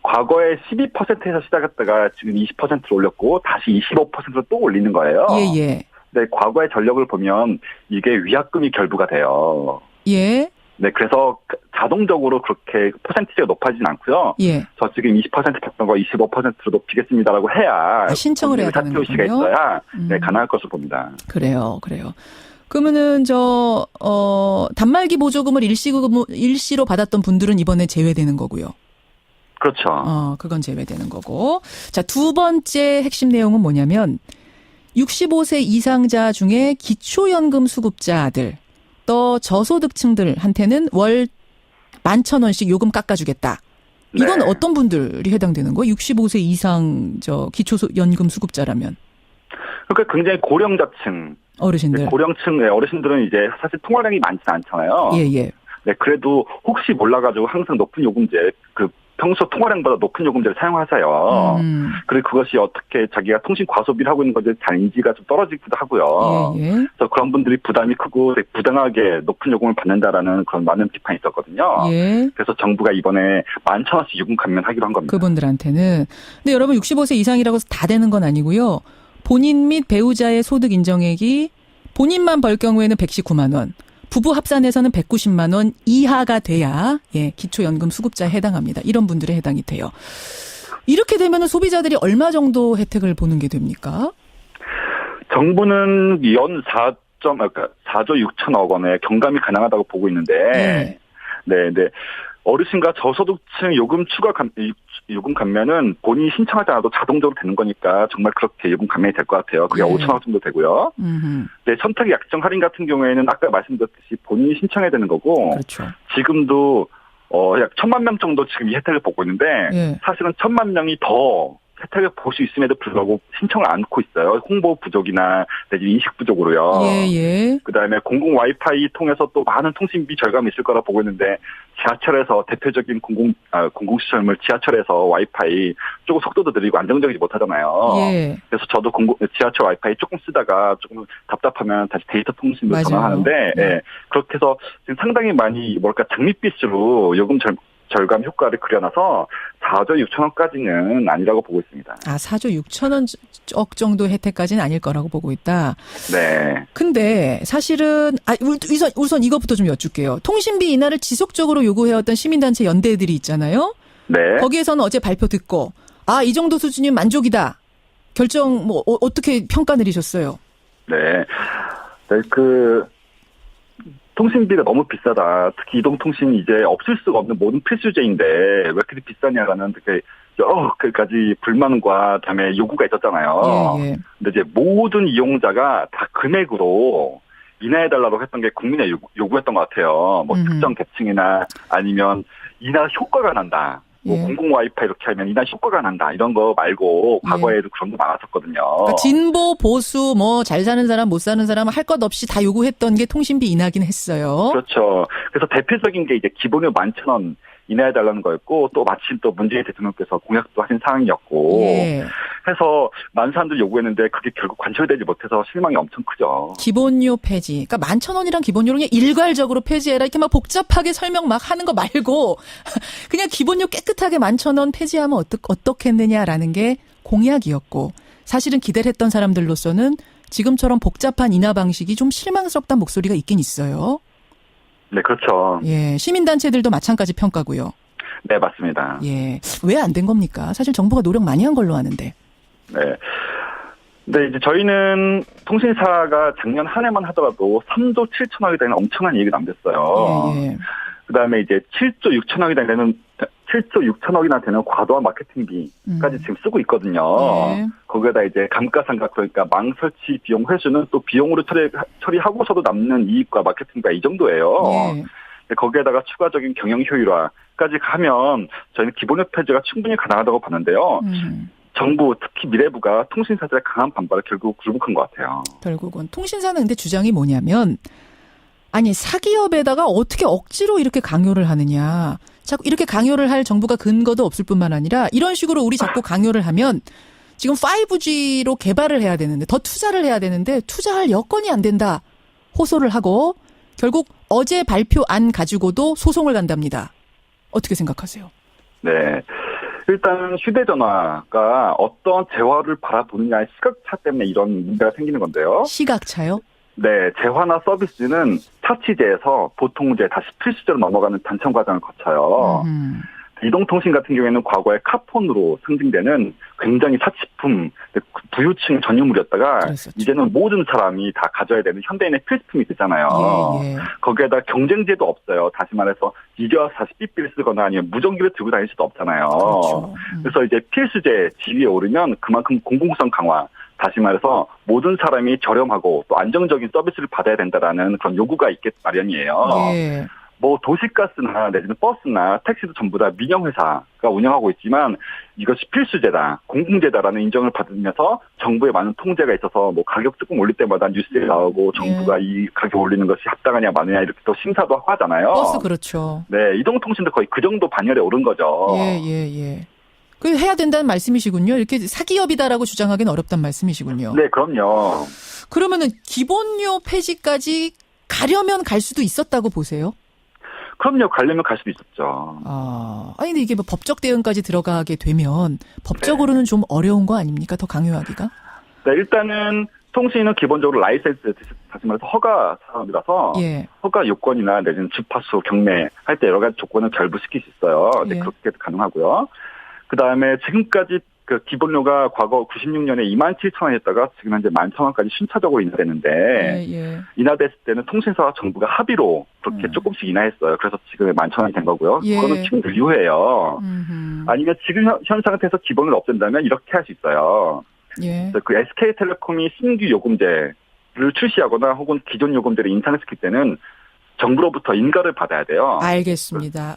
과거에 12%에서 시작했다가 지금 20%로 올렸고 다시 25%로 또 올리는 거예요. 예. 네, 과거의 전력을 보면 이게 위약금이 결부가 돼요. 예. 네, 그래서 자동적으로 그렇게 퍼센티지가 높아지진 않고요. 예. 저 지금 20% 받던 거 25%로 높이겠습니다라고 해야 신청을 해야 되는 의사표시가 있어야 네, 가능할 것으로 봅니다. 그래요. 그러면은 단말기 보조금을 일시로 받았던 분들은 이번에 제외되는 거고요. 그렇죠. 그건 제외되는 거고. 자, 두 번째 핵심 내용은 뭐냐면 65세 이상자 중에 기초연금 수급자들 또 저소득층들한테는 월 11,000원씩 요금 깎아주겠다. 이건 네. 어떤 분들이 해당되는 거예요? 65세 이상 기초연금 수급자라면. 그러니까 굉장히 고령자층. 어르신들. 고령층 어르신들은 이제 사실 통화량이 많지는 않잖아요. 예. 네, 그래도 혹시 몰라가지고 항상 높은 요금제, 평소 통화량보다 높은 요금제를 사용하세요. 그리고 그것이 어떻게 자기가 통신 과소비를 하고 있는 건지 잘 인지가 좀 떨어지기도 하고요. 예. 그래서 그런 분들이 부담이 크고 부당하게 높은 요금을 받는다라는 그런 많은 비판이 있었거든요. 예. 그래서 정부가 이번에 11,000원씩 요금 감면하기로 한 겁니다. 그분들한테는. 근데 여러분 65세 이상이라고 해서 다 되는 건 아니고요. 본인 및 배우자의 소득 인정액이 본인만 벌 경우에는 119만 원. 부부 합산해서는 190만 원 이하가 돼야 기초연금 수급자에 해당합니다. 이런 분들에 해당이 돼요. 이렇게 되면 소비자들이 얼마 정도 혜택을 보는 게 됩니까? 정부는 연 4조 6천억 원의 경감이 가능하다고 보고 있는데, 네. 어르신과 저소득층 요금 감면은 본인이 신청하지 않아도 자동적으로 되는 거니까 정말 그렇게 요금 감면이 될 것 같아요. 그게 5천억 정도 되고요. 네, 선택 약정 할인 같은 경우에는 아까 말씀드렸듯이 본인이 신청해야 되는 거고, 그렇죠. 지금도 약 1,000만 명 정도 지금 이 혜택을 보고 있는데, 사실은 1,000만 명이 더 혜택을 볼 수 있음에도 불구하고 신청을 않고 있어요. 홍보 부족이나 내지 인식 부족으로요. 그다음에 공공 와이파이 통해서 또 많은 통신비 절감이 있을 거라 보고 있는데, 지하철에서 대표적인 공공시설물 지하철에서 와이파이 조금 속도도 느리고 안정적이지 못하잖아요. 그래서 저도 지하철 와이파이 조금 쓰다가 조금 답답하면 다시 데이터 통신으로 전환하는데, 그렇게 해서 지금 상당히 많이 장밋빛으로 요금 절감 효과를 그려놔서 4조 6천원까지는 아니라고 보고 있습니다. 4조 6천억 정도 혜택까지는 아닐 거라고 보고 있다. 네. 근데 사실은 우선 이것부터 좀 여쭐게요. 통신비 인하를 지속적으로 요구해왔던 시민단체 연대들이 있잖아요. 네. 거기에서는 어제 발표 듣고 이 정도 수준이면 만족이다. 결정 어떻게 평가 내리셨어요? 네. 통신비가 너무 비싸다. 특히 이동통신이 이제 없을 수가 없는 모든 필수제인데 왜 그렇게 비싸냐라는 여러 가지 불만과 그다음에 요구가 있었잖아요. 근데 이제 모든 이용자가 다 금액으로 인하해달라고 했던 게 국민의 요구였던 것 같아요. 특정 계층이나 아니면 인하 효과가 난다. 공공 와이파이 이렇게 하면 인하 효과가 난다. 이런 거 말고 과거에도 그런 거 많았었거든요. 그러니까 진보, 보수, 잘 사는 사람, 못 사는 사람 할 것 없이 다 요구했던 게 통신비 인하긴 했어요. 그렇죠. 그래서 대표적인 게 이제 기본료 11,000원 인하해달라는 거였고, 또 마침 또 문재인 대통령께서 공약도 하신 사항이었고, 해서 많은 사람들이 요구했는데 그게 결국 관철되지 못해서 실망이 엄청 크죠. 기본료 폐지. 그러니까 11,000원이랑 기본료를 그냥 일괄적으로 폐지해라. 이렇게 막 복잡하게 설명 막 하는 거 말고 그냥 기본료 깨끗하게 11,000원 폐지하면 어떻겠느냐라는 게 공약이었고, 사실은 기대를 했던 사람들로서는 지금처럼 복잡한 인하 방식이 좀 실망스럽다는 목소리가 있긴 있어요. 네, 그렇죠. 시민단체들도 마찬가지 평가고요. 네, 맞습니다. 왜 안 된 겁니까? 사실 정부가 노력 많이 한 걸로 아는데. 네. 근데 이제 저희는 통신사가 작년 한 해만 하더라도 3조 7천억이 되는 엄청난 이익이 남겼어요. 그다음에 이제 7조 6천억이나 되는 과도한 마케팅비까지 지금 쓰고 있거든요. 거기에다 이제 감가상각, 그러니까 망 설치 비용 회수는 또 비용으로 처리하고서도 남는 이익과 마케팅비가 이 정도예요. 거기에다가 추가적인 경영 효율화까지 가면 저희는 기본료 폐지가 충분히 가능하다고 봤는데요. 정부, 특히 미래부가 통신사들의 강한 반발을 결국 굴복한 것 같아요. 결국은 통신사는 근데 주장이 뭐냐면, 사기업에다가 어떻게 억지로 이렇게 강요를 하느냐. 자꾸 이렇게 강요를 할 정부가 근거도 없을 뿐만 아니라 이런 식으로 우리 자꾸 강요를 하면 지금 5G로 개발을 해야 되는데, 더 투자를 해야 되는데 투자할 여건이 안 된다. 호소를 하고 결국 어제 발표안 가지고도 소송을 간답니다. 어떻게 생각하세요? 네. 일단 휴대전화가 어떤 재화를 바라보느냐의 시각차 때문에 이런 문제가 생기는 건데요. 시각차요? 네. 재화나 서비스는 타치제에서 보통제 다시 필수제로 넘어가는 단청 과정을 거쳐요. 이동통신 같은 경우에는 과거에 카폰으로 상징되는 굉장히 사치품, 부유층 전유물이었다가 이제는 모든 사람이 다 가져야 되는 현대인의 필수품이 되잖아요. 거기에다 경쟁제도 없어요. 다시 말해서 이제 와서 다시 삐삐를 쓰거나 아니면 무전기를 들고 다닐 수도 없잖아요. 그래서 이제 필수제 지위에 오르면 그만큼 공공성 강화, 다시 말해서 모든 사람이 저렴하고 또 안정적인 서비스를 받아야 된다라는 그런 요구가 있겠 마련이에요. 도시가스나 내지는 버스나 택시도 전부 다 민영회사가 운영하고 있지만 이것이 필수제다, 공공재다라는 인정을 받으면서 정부의 많은 통제가 있어서 가격 조금 올릴 때마다 뉴스에 나오고 정부가 이 가격 올리는 것이 합당하냐 마느냐 이렇게 또 심사도 하고 하잖아요. 버스 그렇죠. 네, 이동통신도 거의 그 정도 반열에 오른 거죠. 그 해야 된다는 말씀이시군요. 이렇게 사기업이다라고 주장하기는 어렵단 말씀이시군요. 네, 그럼요. 그러면은 기본료 폐지까지 가려면 갈 수도 있었다고 보세요? 그럼요. 가려면 갈 수도 있었죠. 근데 이게 법적 대응까지 들어가게 되면 법적으로는 좀 어려운 거 아닙니까? 더 강요하기가? 네, 일단은 통신은 기본적으로 라이센스, 다시 말해서 허가 사업이라서 예. 허가 요건이나 내지는 주파수 경매할 때 여러 가지 조건을 결부시킬 수 있어요. 네, 예. 그렇게 가능하고요. 그다음에 지금까지 그 기본료가 과거 96년에 27,000원이었다가 지금 현재 11,000원까지 순차적으로 인하되는데 예. 인하됐을 때는 통신사와 정부가 합의로 그렇게 조금씩 인하했어요. 그래서 지금 11,000원이 된 거고요. 예. 그거는 지금 유효해요. 아니면 지금 현 상태에서 기본을 없앤다면 이렇게 할 수 있어요. 예. 그 SK텔레콤이 신규 요금제를 출시하거나 혹은 기존 요금제를 인상시킬 때는 정부로부터 인가를 받아야 돼요. 알겠습니다.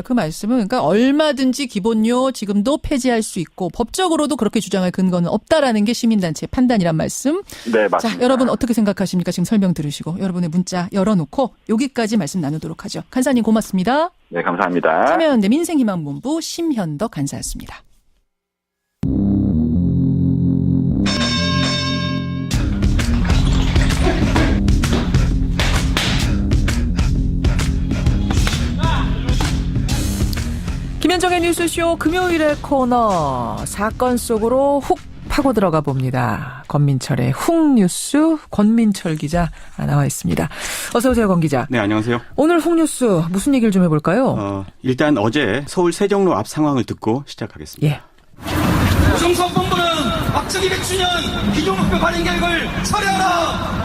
그 말씀은 그러니까 얼마든지 기본료 지금도 폐지할 수 있고 법적으로도 그렇게 주장할 근거는 없다라는 게 시민단체의 판단이란 말씀. 네, 맞습니다. 자, 여러분 어떻게 생각하십니까? 지금 설명 들으시고 여러분의 문자 열어놓고 여기까지 말씀 나누도록 하죠. 간사님 고맙습니다. 네, 감사합니다. 참여연대 민생희망본부 심현덕 간사였습니다. 김현정의 뉴스쇼 금요일의 코너 사건 속으로 훅 파고 들어가 봅니다. 권민철의 훅뉴스 권민철 기자 나와 있습니다. 어서 오세요, 권 기자. 네, 안녕하세요. 오늘 훅뉴스 무슨 얘기를 좀 해볼까요? 일단 어제 서울 세종로 앞 상황을 듣고 시작하겠습니다. 예. 우정사업본부는 박정희 100주년 기종목표 발행 계획을 철회하라!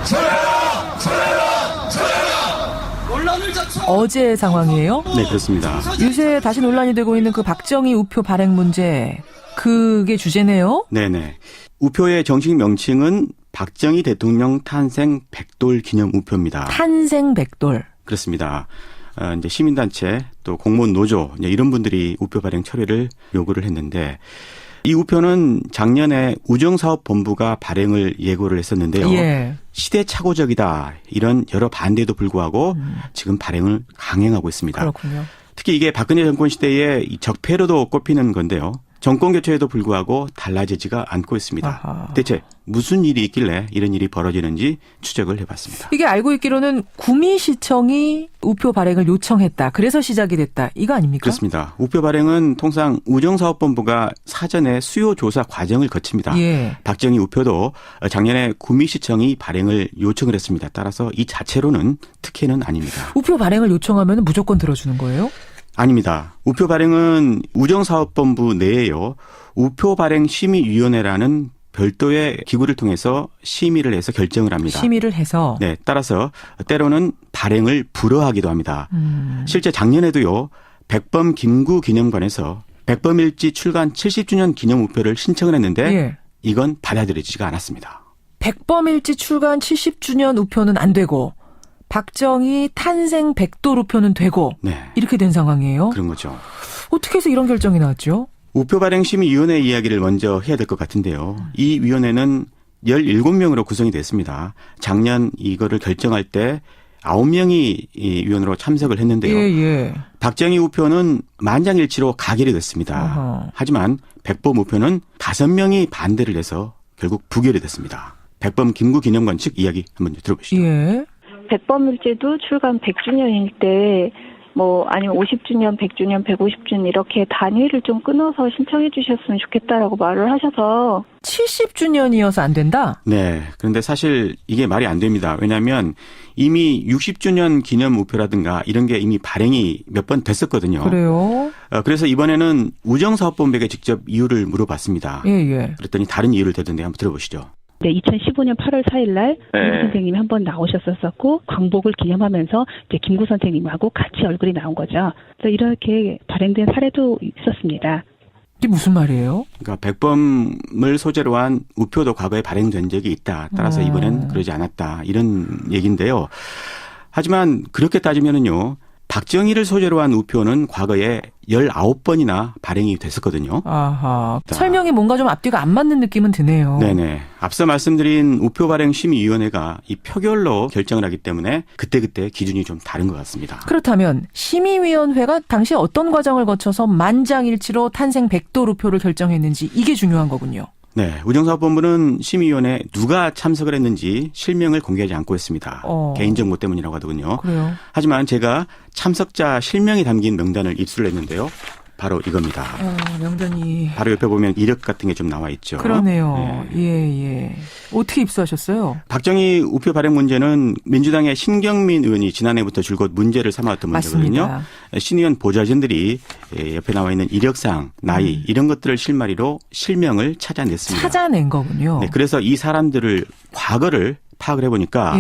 논란을 자처. 어제의 상황이에요? 네, 그렇습니다. 요새 다시 논란이 되고 있는 그 박정희 우표 발행 문제, 그게 주제네요? 네네. 우표의 정식 명칭은 박정희 대통령 탄생 100돌 기념 우표입니다. 탄생 100돌. 그렇습니다. 이제 시민단체 또 공무원 노조 이런 분들이 우표 발행 처리를 요구를 했는데 이 우표는 작년에 우정사업본부가 발행을 예고를 했었는데요. 예. 시대착오적이다 이런 여러 반대에도 불구하고 지금 발행을 강행하고 있습니다. 그렇군요. 특히 이게 박근혜 정권 시대에 적폐로도 꼽히는 건데요. 정권 교체에도 불구하고 달라지지가 않고 있습니다. 아하. 대체 무슨 일이 있길래 이런 일이 벌어지는지 추적을 해봤습니다. 이게 알고 있기로는 구미시청이 우표 발행을 요청했다. 그래서 시작이 됐다. 이거 아닙니까? 그렇습니다. 우표 발행은 통상 우정사업본부가 사전에 수요 조사 과정을 거칩니다. 예. 박정희 우표도 작년에 구미시청이 발행을 요청을 했습니다. 따라서 이 자체로는 특혜는 아닙니다. 우표 발행을 요청하면 무조건 들어주는 거예요? 아닙니다. 우표 발행은 우정사업본부 내에요. 우표 발행 심의위원회라는 별도의 기구를 통해서 심의를 해서 결정을 합니다. 심의를 해서. 네, 따라서 때로는 발행을 불허하기도 합니다. 실제 작년에도요. 백범 김구 기념관에서 백범일지 출간 70주년 기념 우표를 신청을 했는데 예. 이건 받아들여지지가 않았습니다. 백범일지 출간 70주년 우표는 안 되고 박정희 탄생 100돌 우표는 되고 네. 이렇게 된 상황이에요. 그런 거죠. 어떻게 해서 이런 결정이 나왔죠? 우표 발행 심의위원회 이야기를 먼저 해야 될 것 같은데요. 이 위원회는 17명으로 구성이 됐습니다. 작년 이거를 결정할 때 9명이 이 위원으로 참석을 했는데요. 예. 박정희 우표는 만장일치로 가결이 됐습니다. 어허. 하지만 백범 우표는 5명이 반대를 해서 결국 부결이 됐습니다. 백범 김구 기념관 측 이야기 한번 들어보시죠. 예. 백범일지도 출간 100주년일 때 아니면 50주년, 100주년, 150주년 이렇게 단위를 좀 끊어서 신청해 주셨으면 좋겠다라고 말을 하셔서 70주년이어서 안 된다? 네. 그런데 사실 이게 말이 안 됩니다. 왜냐하면 이미 60주년 기념 우표라든가 이런 게 이미 발행이 몇 번 됐었거든요. 그래요? 그래서 이번에는 우정사업본부에게 직접 이유를 물어봤습니다. 예. 그랬더니 다른 이유를 대던데 한번 들어보시죠. 네, 2015년 8월 4일 날 김구 선생님이 한번 나오셨었고 광복을 기념하면서 이제 김구 선생님하고 같이 얼굴이 나온 거죠. 그래서 이렇게 발행된 사례도 있었습니다. 이게 무슨 말이에요? 그러니까 백범을 소재로 한 우표도 과거에 발행된 적이 있다. 따라서 이번엔 그러지 않았다. 이런 얘기인데요. 하지만 그렇게 따지면은요. 박정희를 소재로 한 우표는 과거에 19번이나 발행이 됐었거든요. 아하. 설명이 뭔가 좀 앞뒤가 안 맞는 느낌은 드네요. 네네. 앞서 말씀드린 우표 발행 심의위원회가 이 표결로 결정을 하기 때문에 그때그때 기준이 좀 다른 것 같습니다. 그렇다면 심의위원회가 당시 어떤 과정을 거쳐서 만장일치로 탄생 100돌 우표를 결정했는지 이게 중요한 거군요. 네. 우정사업본부는 심의위원회 누가 참석을 했는지 실명을 공개하지 않고 있습니다. 개인정보 때문이라고 하더군요. 그래요. 하지만 제가 참석자 실명이 담긴 명단을 입수를 했는데요. 바로 이겁니다. 명단이. 바로 옆에 보면 이력 같은 게 좀 나와 있죠. 그러네요. 예. 어떻게 입수하셨어요? 박정희 우표 발행 문제는 민주당의 신경민 의원이 지난해부터 줄곧 문제를 삼아왔던 문제거든요. 맞습니다. 신 의원 보좌진들이 옆에 나와 있는 이력사항, 나이 이런 것들을 실마리로 실명을 찾아냈습니다. 찾아낸 거군요. 네, 그래서 이 사람들을 과거를 파악을 해보니까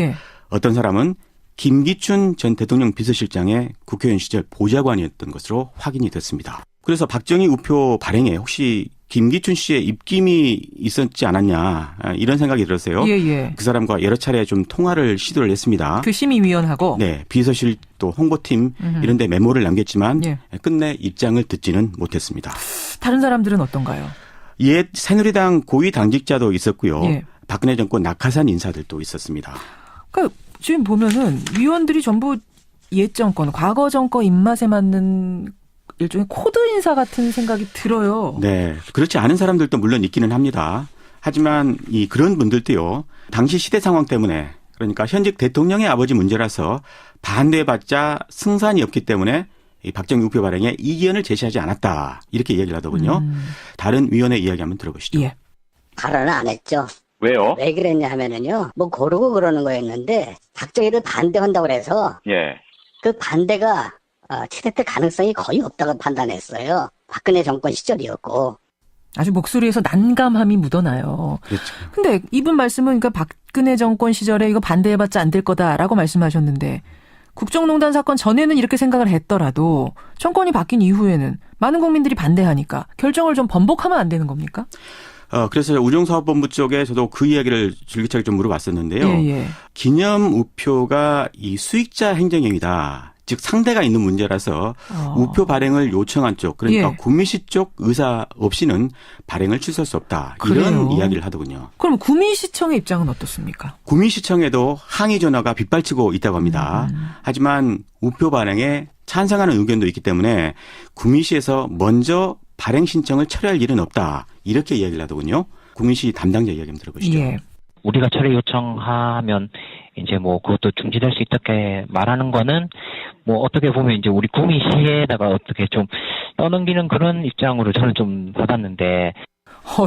어떤 사람은 김기춘 전 대통령 비서실장의 국회의원 시절 보좌관이었던 것으로 확인이 됐습니다. 그래서 박정희 우표 발행에 혹시 김기춘 씨의 입김이 있었지 않았냐 이런 생각이 들었어요. 그 사람과 여러 차례 좀 통화를 시도를 했습니다. 그 심의위원하고? 네. 비서실 또 홍보팀 이런 데 메모를 남겼지만 끝내 입장을 듣지는 못했습니다. 다른 사람들은 어떤가요? 옛 새누리당 고위 당직자도 있었고요. 박근혜 정권 낙하산 인사들도 있었습니다. 그러니까 지금 보면은 위원들이 전부 옛 정권, 과거 정권 입맛에 맞는 일종의 코드 인사 같은 생각이 들어요. 네. 그렇지 않은 사람들도 물론 있기는 합니다. 하지만 그런 분들도요. 당시 시대 상황 때문에 그러니까 현직 대통령의 아버지 문제라서 반대해봤자 승산이 없기 때문에 이 박정희 우표 발행에 이견을 제시하지 않았다. 이렇게 이야기를 하더군요. 다른 위원의 이야기 한번 들어보시죠. 발언을 안 했죠. 왜요? 왜 그랬냐 하면은요. 뭐 고르고 그러는 거였는데 박정희를 반대한다고 그래서 그 반대가 치닫을 가능성이 거의 없다고 판단했어요. 박근혜 정권 시절이었고. 아주 목소리에서 난감함이 묻어나요. 그렇죠. 근데 이분 말씀은 그러니까 박근혜 정권 시절에 이거 반대해봤자 안 될 거다라고 말씀하셨는데 국정농단 사건 전에는 이렇게 생각을 했더라도 정권이 바뀐 이후에는 많은 국민들이 반대하니까 결정을 좀 번복하면 안 되는 겁니까? 그래서 우정사업본부 쪽에 저도 그 이야기를 줄기차게 좀 물어봤었는데요. 기념 우표가 이 수익자 행정행위다. 즉 상대가 있는 문제라서 우표 발행을 요청한 쪽 그러니까 구미시 쪽 의사 없이는 발행을 취소할 수 없다. 이런 이야기를 하더군요. 그럼 구미시청의 입장은 어떻습니까? 구미시청에도 항의 전화가 빗발치고 있다고 합니다. 하지만 우표 발행에 찬성하는 의견도 있기 때문에 구미시에서 먼저 발행 신청을 처리할 일은 없다. 이렇게 이야기를 하더군요. 구미시 담당자 이야기 한번 들어보시죠. 우리가 처리 요청하면 이제 뭐 그것도 중지될 수 있게 말하는 거는 뭐 어떻게 보면 이제 우리 구미시에다가 어떻게 좀 떠넘기는 그런 입장으로 저는 좀 받았는데.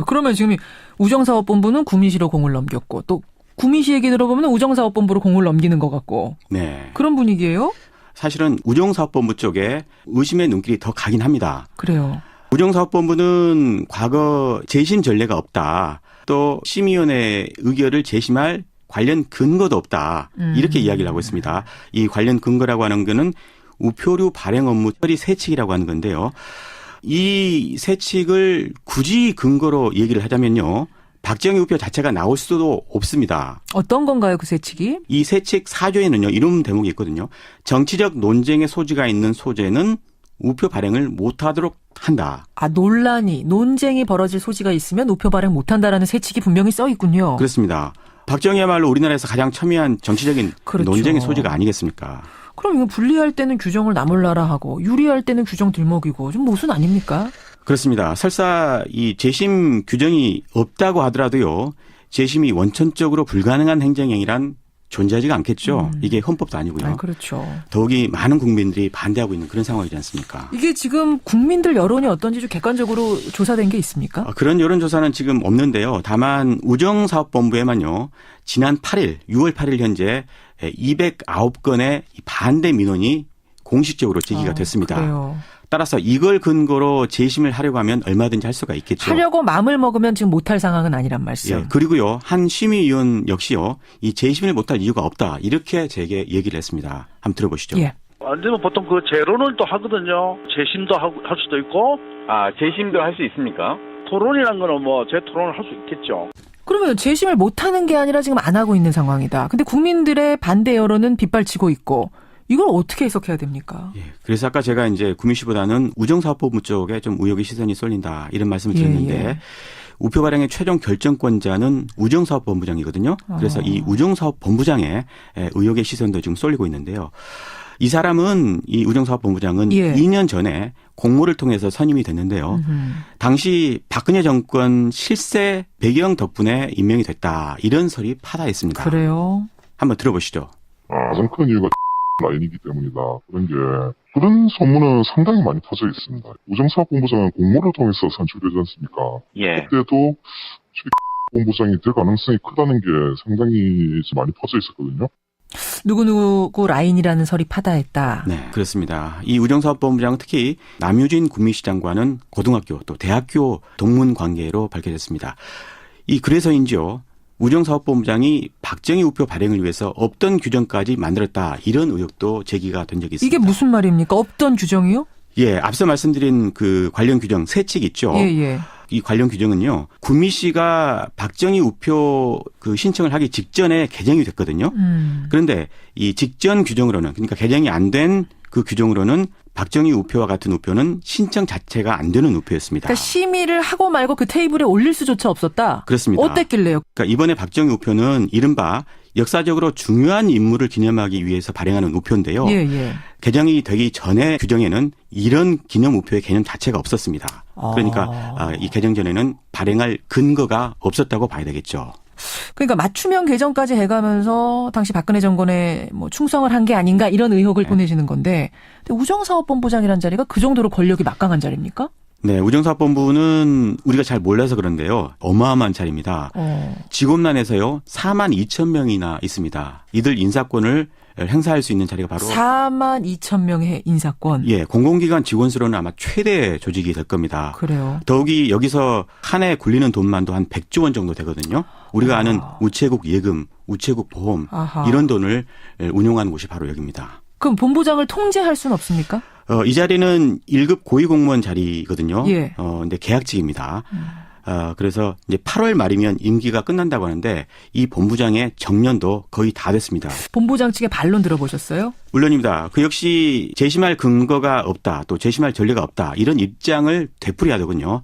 그러면 지금 우정사업본부는 구미시로 공을 넘겼고 또 구미시 얘기 들어보면 우정사업본부로 공을 넘기는 것 같고. 네. 그런 분위기예요? 사실은 우정사업본부 쪽에 의심의 눈길이 더 가긴 합니다. 그래요. 우정사업본부는 과거 재심 전례가 없다. 또 심의위원회 의결을 재심할 관련 근거도 없다. 이렇게 이야기를 하고 있습니다. 이 관련 근거라고 하는 거는 우표류 발행 업무 처리 세칙이라고 하는 건데요. 이 세칙을 굳이 근거로 얘기를 하자면요. 박정희 우표 자체가 나올 수도 없습니다. 어떤 건가요, 그 세칙이? 이 세칙 4조에는요. 이런 대목이 있거든요. 정치적 논쟁의 소지가 있는 소재는 우표 발행을 못하도록 한다. 논쟁이 벌어질 소지가 있으면 우표 발행 못한다라는 세칙이 분명히 써 있군요. 그렇습니다. 박정희야말로 우리나라에서 가장 첨예한 정치적인 논쟁의 소지가 아니겠습니까? 그럼 이거 불리할 때는 규정을 나몰라라 하고 유리할 때는 규정 들먹이고 좀 모순 아닙니까? 그렇습니다. 설사 이 재심 규정이 없다고 하더라도요. 재심이 원천적으로 불가능한 행정행위란 존재하지가 않겠죠. 이게 헌법도 아니고요. 그렇죠. 더욱이 많은 국민들이 반대하고 있는 그런 상황이지 않습니까? 이게 지금 국민들 여론이 어떤지 좀 객관적으로 조사된 게 있습니까? 그런 여론조사는 지금 없는데요. 다만 우정사업본부에만요. 지난 8일, 6월 8일 현재 209건의 반대 민원이 공식적으로 제기가 됐습니다. 그래요. 따라서 이걸 근거로 재심을 하려고 하면 얼마든지 할 수가 있겠죠. 하려고 마음을 먹으면 지금 못할 상황은 아니란 말씀. 그리고요. 한 심의위원 역시요. 이 재심을 못할 이유가 없다. 이렇게 제게 얘기를 했습니다. 한번 들어보시죠. 아니면 보통 그 재론을 또 하거든요. 재심도 할 수도 있고. 재심도 할 수 있습니까? 토론이란 거는 뭐 재토론을 할 수 있겠죠. 그러면 재심을 못하는 게 아니라 지금 안 하고 있는 상황이다. 근데 국민들의 반대 여론은 빗발치고 있고. 이걸 어떻게 해석해야 됩니까? 그래서 아까 제가 이제 구미시보다는 우정사업본부 쪽에 좀 의혹의 시선이 쏠린다 이런 말씀을 드렸는데 우표 발행의 최종 결정권자는 우정사업본부장이거든요. 그래서 이 우정사업본부장의 의혹의 시선도 지금 쏠리고 있는데요. 이 사람은 이 우정사업본부장은 2년 전에 공모를 통해서 선임이 됐는데요. 당시 박근혜 정권 실세 배경 덕분에 임명이 됐다 이런 설이 파다했습니다. 그래요? 한번 들어보시죠. 가장 큰 이유가 라인이기 때문이다. 그런 게 그런 소문은 상당히 많이 퍼져 있습니다. 우정사업본부장은 공모를 통해서 선출되지 않습니까? 예. 그때도 본부장이 될 가능성이 크다는 게 상당히 많이 퍼져 있었거든요. 누구누구 라인이라는 설이 파다했다. 네, 그렇습니다. 이 우정사업본부장은 특히 남유진 구미시장과는 고등학교 또 대학교 동문 관계로 밝혀졌습니다. 그래서인지요. 우정사업본부장이 박정희 우표 발행을 위해서 없던 규정까지 만들었다. 이런 의혹도 제기가 된 적이 있습니다. 이게 무슨 말입니까? 없던 규정이요? 예, 앞서 말씀드린 그 관련 규정 세 칙 있죠. 예. 이 관련 규정은요. 구미 씨가 박정희 우표 그 신청을 하기 직전에 개정이 됐거든요. 그런데 이 직전 규정으로는 그러니까 개정이 안 된 그 규정으로는 박정희 우표와 같은 우표는 신청 자체가 안 되는 우표였습니다. 그러니까 심의를 하고 말고 그 테이블에 올릴 수조차 없었다? 그렇습니다. 어땠길래요? 그러니까 이번에 박정희 우표는 이른바 역사적으로 중요한 인물을 기념하기 위해서 발행하는 우표인데요. 예. 개정이 되기 전에 규정에는 이런 기념 우표의 개념 자체가 없었습니다. 그러니까 이 개정 전에는 발행할 근거가 없었다고 봐야 되겠죠. 그러니까 맞춤형 개정까지 해가면서 당시 박근혜 정권에 뭐 충성을 한 게 아닌가 이런 의혹을 보내시는 건데 우정사업본부장이라는 자리가 그 정도로 권력이 막강한 자리입니까? 네, 우정사업본부는 우리가 잘 몰라서 그런데요. 어마어마한 자리입니다. 직업란에서요. 4만 2천 명이나 있습니다. 이들 인사권을 행사할 수 있는 자리가 바로 4만 2천 명의 인사권. 예, 공공기관 직원수로는 아마 최대 조직이 될 겁니다. 그래요. 더욱이 여기서 한 해 굴리는 돈만도 한 100조 원 정도 되거든요. 우리가 아는 우체국 예금, 우체국 보험 이런 돈을 운용하는 곳이 바로 여기입니다. 그럼 본부장을 통제할 수는 없습니까? 이 자리는 1급 고위공무원 자리거든요. 예. 근데 계약직입니다. 그래서 이제 8월 말이면 임기가 끝난다고 하는데 이 본부장의 정년도 거의 다 됐습니다. 본부장 측의 반론 들어보셨어요? 물론입니다. 그 역시 재심할 근거가 없다, 또 재심할 전례가 없다 이런 입장을 되풀이하더군요.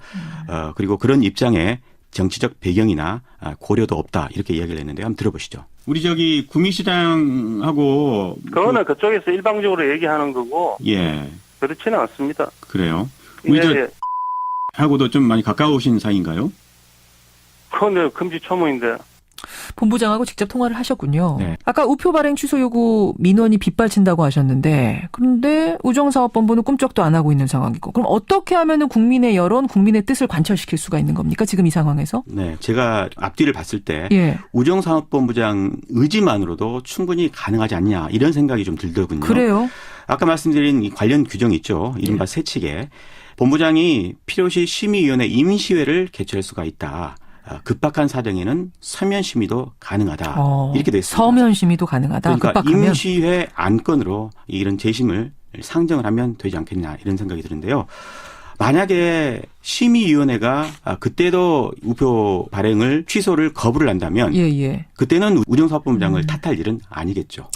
그리고 그런 입장에 정치적 배경이나 고려도 없다 이렇게 이야기를 했는데 한번 들어보시죠. 우리 저기 구미시장하고 그거는 그쪽에서 일방적으로 얘기하는 거고 예 그렇지는 않습니다. 그래요. 우리 저 하고도 좀 많이 가까우신 사이인가요? 그건 금지초문인데. 본부장하고 직접 통화를 하셨군요. 네. 아까 우표 발행 취소 요구 민원이 빗발친다고 하셨는데 그런데 우정사업본부는 꿈쩍도 안 하고 있는 상황이고 그럼 어떻게 하면은 국민의 여론, 국민의 뜻을 관철시킬 수가 있는 겁니까? 지금 이 상황에서? 네, 제가 앞뒤를 봤을 때 예. 우정사업본부장 의지만으로도 충분히 가능하지 않냐 이런 생각이 좀 들더군요. 그래요? 아까 말씀드린 이 관련 규정이 있죠. 이른바 세칙에 본부장이 필요시 심의위원회 임시회를 개최할 수가 있다. 급박한 사정에는 서면 심의도 가능하다. 이렇게 돼 있습니다. 서면 심의도 가능하다. 그러니까 급박하면. 임시회 안건으로 이런 재심을 상정을 하면 되지 않겠냐 이런 생각이 드는데요. 만약에 심의위원회가 그때도 우표 발행을 취소를 거부를 한다면 그때는 우정사업본부장을 탓할 일은 아니겠죠.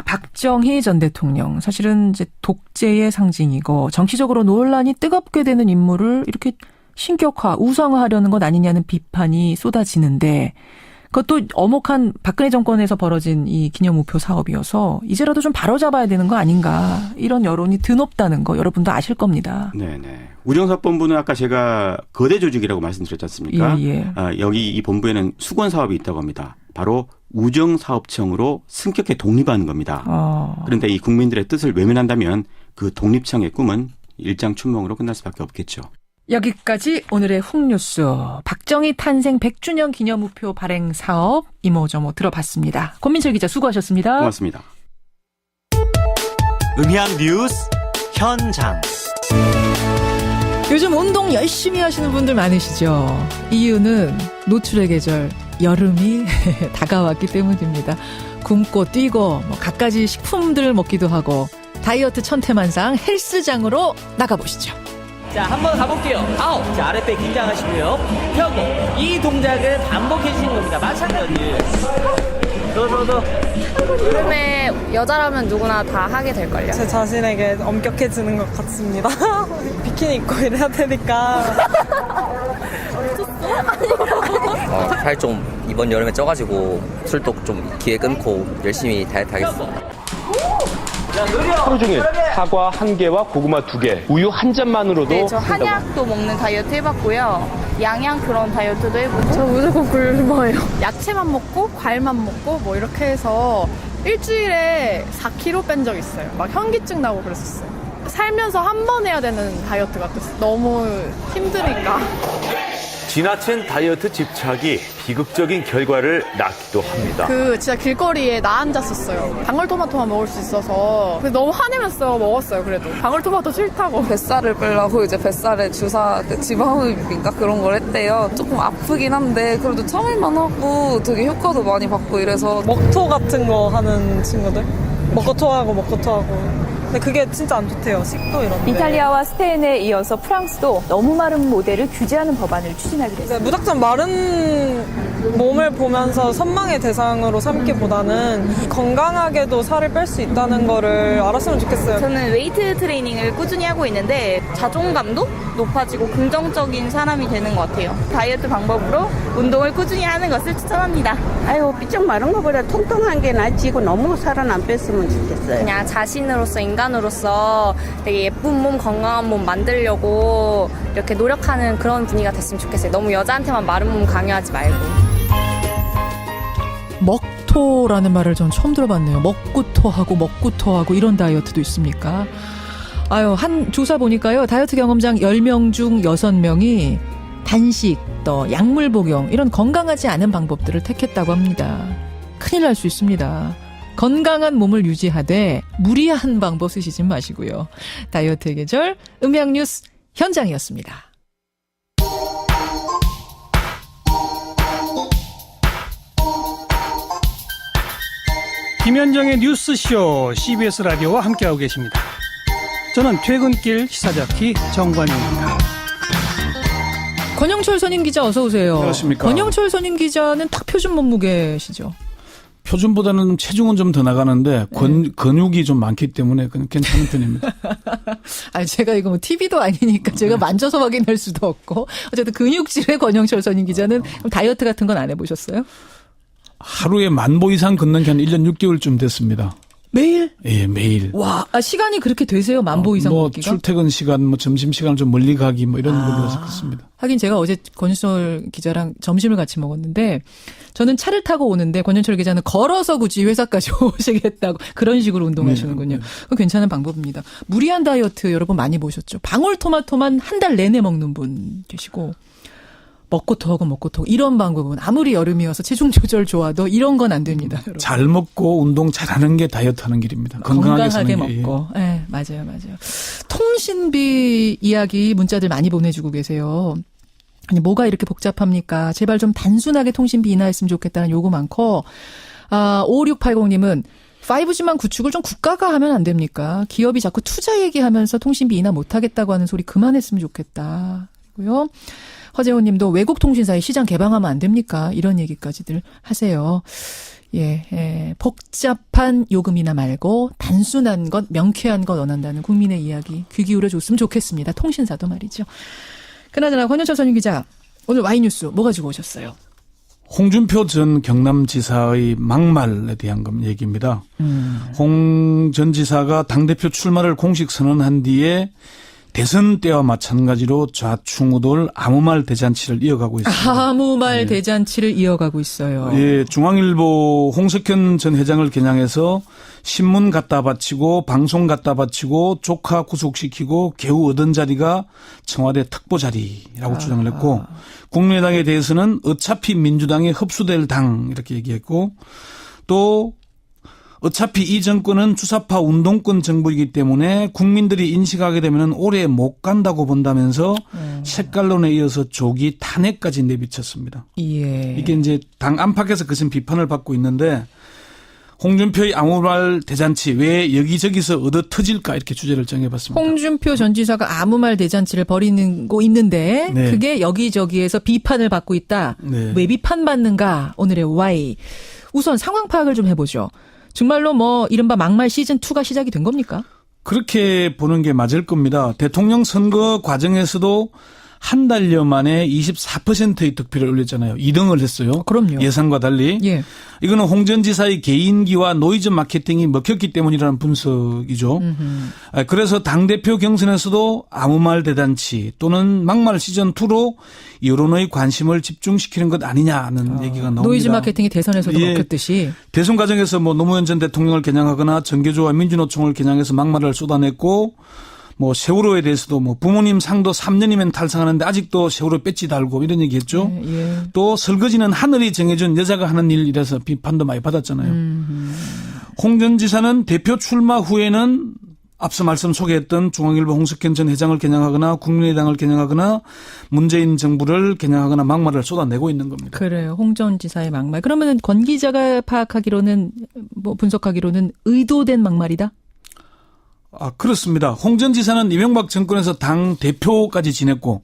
박정희 전 대통령 사실은 이제 독재의 상징이고 정치적으로 논란이 뜨겁게 되는 인물을 이렇게 신격화, 우상화하려는 것 아니냐는 비판이 쏟아지는데 그것도 어목한 박근혜 정권에서 벌어진 이 기념우표 사업이어서 이제라도 좀 바로잡아야 되는 거 아닌가 이런 여론이 드높다는 거 여러분도 아실 겁니다. 네네. 우정사업본부는 아까 제가 거대 조직이라고 말씀드렸지 않습니까? 여기 이 본부에는 수건 사업이 있다고 합니다. 바로 우정사업청으로 승격해 독립하는 겁니다. 그런데 이 국민들의 뜻을 외면한다면 그 독립청의 꿈은 일장춘몽으로 끝날 수밖에 없겠죠. 여기까지 오늘의 훅뉴스 박정희 탄생 100주년 기념우표 발행 사업 이모저모 들어봤습니다. 권민철 기자 수고하셨습니다. 고맙습니다. 음향 뉴스 현장. 요즘 운동 열심히 하시는 분들 많으시죠. 이유는 노출의 계절 여름이 다가왔기 때문입니다. 굶고 뛰고 갖가지 식품들을 먹기도 하고 다이어트 천태만상 헬스장으로 나가보시죠. 자, 한번 가볼게요. 자, 아랫배 긴장하시고요. 펴기. 이 동작을 반복해 주시는 겁니다. 마찬가지. 더. 여름에 여자라면 누구나 다 하게 될걸요. 제 자신에게 엄격해지는 것 같습니다. 비키니 입고 이래야 되니까. 살 좀 이번 여름에 쪄가지고 술도 좀 기회 끊고 열심히 다이어트 하겠습니다. 하루 종일 사과 1개와 고구마 2개, 우유 1잔만으로도 네, 저 한약도 먹는 다이어트 해봤고요. 양양 그런 다이어트도 해보고. 저 무조건 굶어요. 야채만 먹고 과일만 먹고 뭐 이렇게 해서 일주일에 4kg 뺀 적 있어요. 막 현기증 나고 그랬었어요. 살면서 한 번 해야 되는 다이어트 같았어요. 너무 힘드니까. 지나친 다이어트 집착이 비극적인 결과를 낳기도 합니다. 진짜 길거리에 나 앉았었어요. 방울토마토만 먹을 수 있어서. 너무 화내면서 먹었어요, 그래도. 방울토마토 싫다고. 뱃살을 빼려고 이제 뱃살에 지방흡입인가 그런 걸 했대요. 조금 아프긴 한데 그래도 참을만 하고 되게 효과도 많이 받고 이래서. 먹토 같은 거 하는 친구들? 먹고 토하고. 근데 그게 진짜 안 좋대요. 식도 이런데. 이탈리아와 스페인에 이어서 프랑스도 너무 마른 모델을 규제하는 법안을 추진하기로 했습니다. 무작정 마른 몸을 보면서 선망의 대상으로 삼기보다는 건강하게도 살을 뺄 수 있다는 거를 알았으면 좋겠어요. 저는 웨이트 트레이닝을 꾸준히 하고 있는데 자존감도 높아지고 긍정적인 사람이 되는 것 같아요. 다이어트 방법으로 운동을 꾸준히 하는 것을 추천합니다. 아유, 삐쩍 마른 것보다 통통한 게 낫지. 이거 너무 살은 안 뺐으면 좋겠어요. 그냥 자신으로서 인간으로서 되게 예쁜 몸, 건강한 몸 만들려고 이렇게 노력하는 그런 분위기가 됐으면 좋겠어요. 너무 여자한테만 마른 몸 강요하지 말고. 먹토라는 말을 전 처음 들어봤네요. 먹구토하고 이런 다이어트도 있습니까? 아유, 한 조사 보니까요. 다이어트 경험장 10명 중 6명이 단식, 또 약물 복용 이런 건강하지 않은 방법들을 택했다고 합니다. 큰일 날 수 있습니다. 건강한 몸을 유지하되 무리한 방법 쓰시지 마시고요. 다이어트의 계절 음향뉴스 현장이었습니다. 김현정의 뉴스쇼 CBS 라디오와 함께하고 계십니다. 저는 퇴근길 시사자키 정관용입니다. 권영철 선임 기자 어서 오세요. 안녕하십니까. 권영철 선임 기자는 딱 표준 몸무게시죠? 표준보다는 체중은 좀 더 나가는데 근육이 좀 많기 때문에 괜찮은 편입니다. 아니 제가 이거 뭐 TV도 아니니까 제가 만져서 확인할 수도 없고 어쨌든 근육질의 권영철 선임 기자는 그럼 다이어트 같은 건 안 해보셨어요? 하루에 10,000보 이상 걷는 게 한 1년 6개월쯤 됐습니다. 매일? 예, 매일. 와, 시간이 그렇게 되세요? 10,000보 이상 걷기가? 출퇴근 시간, 점심 시간 좀 멀리 가기 이런 걸로서 그렇습니다. 하긴 제가 어제 권영철 기자랑 점심을 같이 먹었는데 저는 차를 타고 오는데 권영철 기자는 걸어서 굳이 회사까지 오시겠다고 그런 식으로 운동하시는군요. 그건 괜찮은 방법입니다. 무리한 다이어트 여러분 많이 보셨죠? 방울토마토만 한 달 내내 먹는 분 계시고 먹고 토하고 이런 방법은 아무리 여름이어서 체중 조절 좋아도 이런 건 안 됩니다. 여러분. 잘 먹고 운동 잘하는 게 다이어트 하는 길입니다. 건강하게 먹고. 네, 맞아요. 통신비 이야기 문자들 많이 보내주고 계세요. 아니 뭐가 이렇게 복잡합니까? 제발 좀 단순하게 통신비 인하했으면 좋겠다는 요구 많고 5680님은 5G만 구축을 좀 국가가 하면 안 됩니까? 기업이 자꾸 투자 얘기하면서 통신비 인하 못하겠다고 하는 소리 그만했으면 좋겠다. 그리고요. 허재호 님도 외국 통신사의 시장 개방하면 안 됩니까? 이런 얘기까지들 하세요. 복잡한 요금 인하 말고 단순한 것, 명쾌한 것 원한다는 국민의 이야기 귀 기울여 줬으면 좋겠습니다. 통신사도 말이죠. 그나저나 권영철 선임 기자, 오늘 Y뉴스 뭐 가지고 오셨어요? 홍준표 전 경남지사의 막말에 대한 얘기입니다. 홍 전 지사가 당대표 출마를 공식 선언한 뒤에 대선 때와 마찬가지로 좌충우돌 아무 말 대잔치를 이어가고 있습니다. 아무 말 대잔치를 이어가고 있어요. 예, 중앙일보 홍석현 전 회장을 겨냥해서 신문 갖다 바치고 방송 갖다 바치고 조카 구속시키고 겨우 얻은 자리가 청와대 특보 자리라고 주장을 했고 국민의당에 대해서는 어차피 민주당에 흡수될 당 이렇게 얘기했고 또 어차피 이 정권은 주사파 운동권 정부이기 때문에 국민들이 인식하게 되면 오래 못 간다고 본다면서 색깔론에 이어서 조기 탄핵까지 내비쳤습니다. 예. 이게 이제 당 안팎에서 것은 비판을 받고 있는데 홍준표의 아무 말 대잔치 왜 여기저기서 얻어 터질까 이렇게 주제를 정해봤습니다. 홍준표 전 지사가 아무 말 대잔치를 벌이고 있는데 네. 그게 여기저기에서 비판을 받고 있다. 네. 왜 비판받는가? 오늘의 Y. 우선 상황 파악을 좀 해보죠. 정말로 이른바 막말 시즌2가 시작이 된 겁니까? 그렇게 보는 게 맞을 겁니다. 대통령 선거 과정에서도 한 달여 만에 24%의 득표를 올렸잖아요. 2등을 했어요. 그럼요. 예상과 달리. 예. 이거는 홍 전 지사의 개인기와 노이즈 마케팅이 먹혔기 때문이라는 분석이죠. 그래서 당대표 경선에서도 아무 말 대잔치 또는 막말 시즌2로 여론의 관심을 집중시키는 것 아니냐는 얘기가 나옵니다. 노이즈 마케팅이 대선에서도 먹혔듯이. 대선 과정에서 뭐 노무현 전 대통령을 겨냥하거나 정계조와 민주노총을 겨냥해서 막말을 쏟아냈고 뭐 세월호에 대해서도 뭐 부모님 상도 3년이면 탈상하는데 아직도 세월호 배지 달고 이런 얘기 했죠. 예. 또 설거지는 하늘이 정해준 여자가 하는 일이라서 비판도 많이 받았잖아요. 홍 전 지사는 대표 출마 후에는 앞서 말씀 소개했던 중앙일보 홍석현 전 회장을 겨냥하거나 국민의당을 겨냥하거나 문재인 정부를 겨냥하거나 막말을 쏟아내고 있는 겁니다. 그래요. 홍 전 지사의 막말. 그러면 권 기자가 파악하기로는 뭐 분석하기로는 의도된 막말이다? 그렇습니다. 홍 전 지사는 이명박 정권에서 당 대표까지 지냈고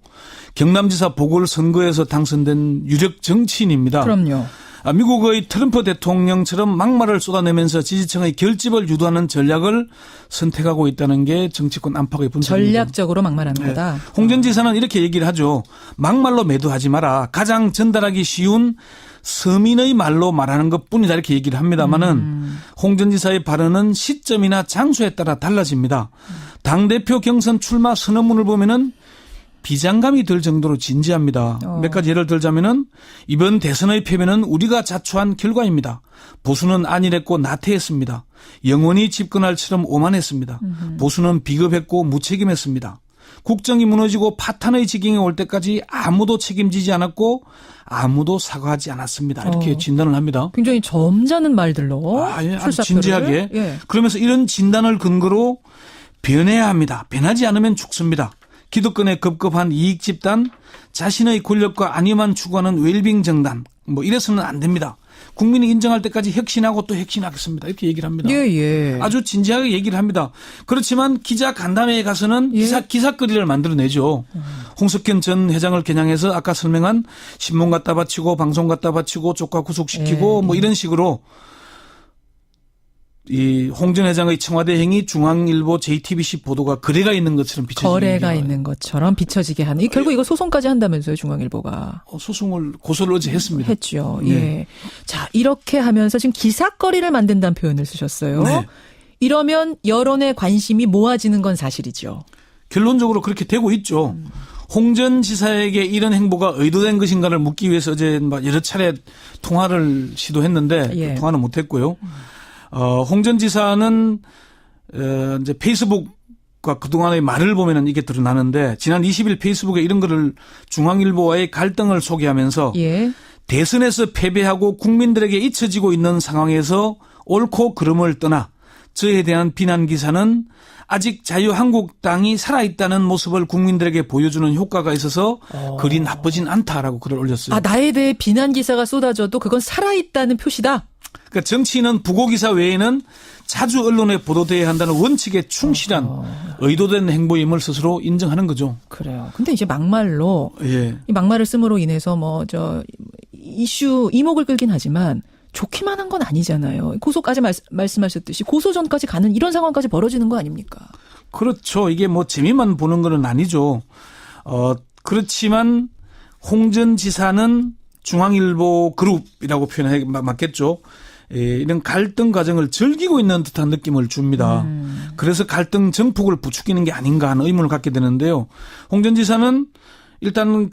경남지사 보궐선거에서 당선된 유력 정치인입니다. 그럼요. 미국의 트럼프 대통령처럼 막말을 쏟아내면서 지지층의 결집을 유도하는 전략을 선택하고 있다는 게 정치권 안팎의 분석입니다. 전략적으로 막말하는 거다. 홍 전 지사는 이렇게 얘기를 하죠. 막말로 매도하지 마라. 가장 전달하기 쉬운 서민의 말로 말하는 것뿐이다 이렇게 얘기를 합니다마는 홍 전 지사의 발언은 시점이나 장소에 따라 달라집니다. 당대표 경선 출마 선언문을 보면은 비장감이 들 정도로 진지합니다. 몇 가지 예를 들자면은 이번 대선의 패배는 우리가 자초한 결과입니다. 보수는 안일했고 나태했습니다. 영원히 집권할처럼 오만했습니다. 보수는 비겁했고 무책임했습니다. 국정이 무너지고 파탄의 지경에 올 때까지 아무도 책임지지 않았고 아무도 사과하지 않았습니다. 이렇게 진단을 합니다. 굉장히 점잖은 말들로. 아주 진지하게. 예. 그러면서 이런 진단을 근거로 변해야 합니다. 변하지 않으면 죽습니다. 기득권에 급급한 이익 집단, 자신의 권력과 안위만 추구하는 웰빙 정당, 뭐 이래서는 안 됩니다. 국민이 인정할 때까지 혁신하고 또 혁신하겠습니다. 이렇게 얘기를 합니다. 예. 아주 진지하게 얘기를 합니다. 그렇지만 기자 간담회에 가서는 기사거리를 만들어내죠. 홍석현 전 회장을 겨냥해서 아까 설명한 신문 갖다 바치고 방송 갖다 바치고 조카 구속시키고 뭐 이런 식으로 이 홍 전 회장의 청와대 행위 중앙일보 JTBC 보도가 거래가 있는 것처럼 비춰지게 거래가 있는 것처럼 비춰지게 하는. 결국 이거 소송까지 한다면서요, 중앙일보가. 소송을 고소를 어제 했습니다. 했죠. 네. 예. 자, 이렇게 하면서 지금 기사거리를 만든다는 표현을 쓰셨어요. 네. 이러면 여론의 관심이 모아지는 건 사실이죠. 결론적으로 그렇게 되고 있죠. 홍 전 지사에게 이런 행보가 의도된 것인가를 묻기 위해서 어제 여러 차례 통화를 시도했는데 통화는 못했고요. 홍 전 지사는 이제 페이스북과 그동안의 말을 보면은 이게 드러나는데 지난 20일 페이스북에 이런 거를 중앙일보와의 갈등을 소개하면서 대선에서 패배하고 국민들에게 잊혀지고 있는 상황에서 옳고 그름을 떠나 저에 대한 비난 기사는 아직 자유한국당이 살아있다는 모습을 국민들에게 보여주는 효과가 있어서 그리 나쁘진 않다라고 글을 올렸어요. 나에 대해 비난 기사가 쏟아져도 그건 살아있다는 표시다? 그러니까 정치인은 부고 기사 외에는 자주 언론에 보도돼야 한다는 원칙에 충실한 의도된 행보임을 스스로 인정하는 거죠. 그래요. 근데 이제 막말로 이 막말을 씀으로 인해서 이슈 이목을 끌긴 하지만 좋기만 한 건 아니잖아요. 고소까지 말씀하셨듯이 고소 전까지 가는 이런 상황까지 벌어지는 거 아닙니까? 그렇죠. 이게 재미만 보는 건 아니죠. 그렇지만 홍 전 지사는 중앙일보 그룹이라고 표현해 맞겠죠. 이런 갈등 과정을 즐기고 있는 듯한 느낌을 줍니다. 그래서 갈등 정폭을 부추기는 게 아닌가 하는 의문을 갖게 되는데요. 홍 전 지사는 일단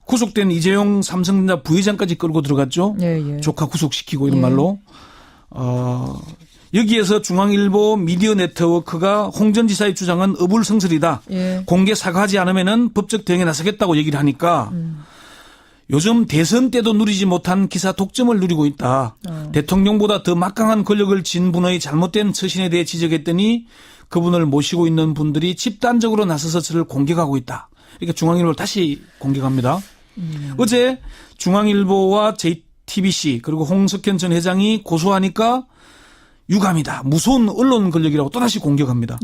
구속된 이재용 삼성전자 부회장까지 끌고 들어갔죠. 조카 구속시키고 이런 말로. 여기에서 중앙일보 미디어 네트워크가 홍 전 지사의 주장은 어불성설이다. 공개 사과하지 않으면은 법적 대응에 나서겠다고 얘기를 하니까 요즘 대선 때도 누리지 못한 기사 독점을 누리고 있다. 대통령보다 더 막강한 권력을 쥔 분의 잘못된 처신에 대해 지적했더니 그분을 모시고 있는 분들이 집단적으로 나서서 저를 공격하고 있다. 이렇게 중앙일보를 다시 공격합니다. 어제 중앙일보와 JTBC 그리고 홍석현 전 회장이 고소하니까 유감이다. 무서운 언론 권력이라고 또다시 공격합니다.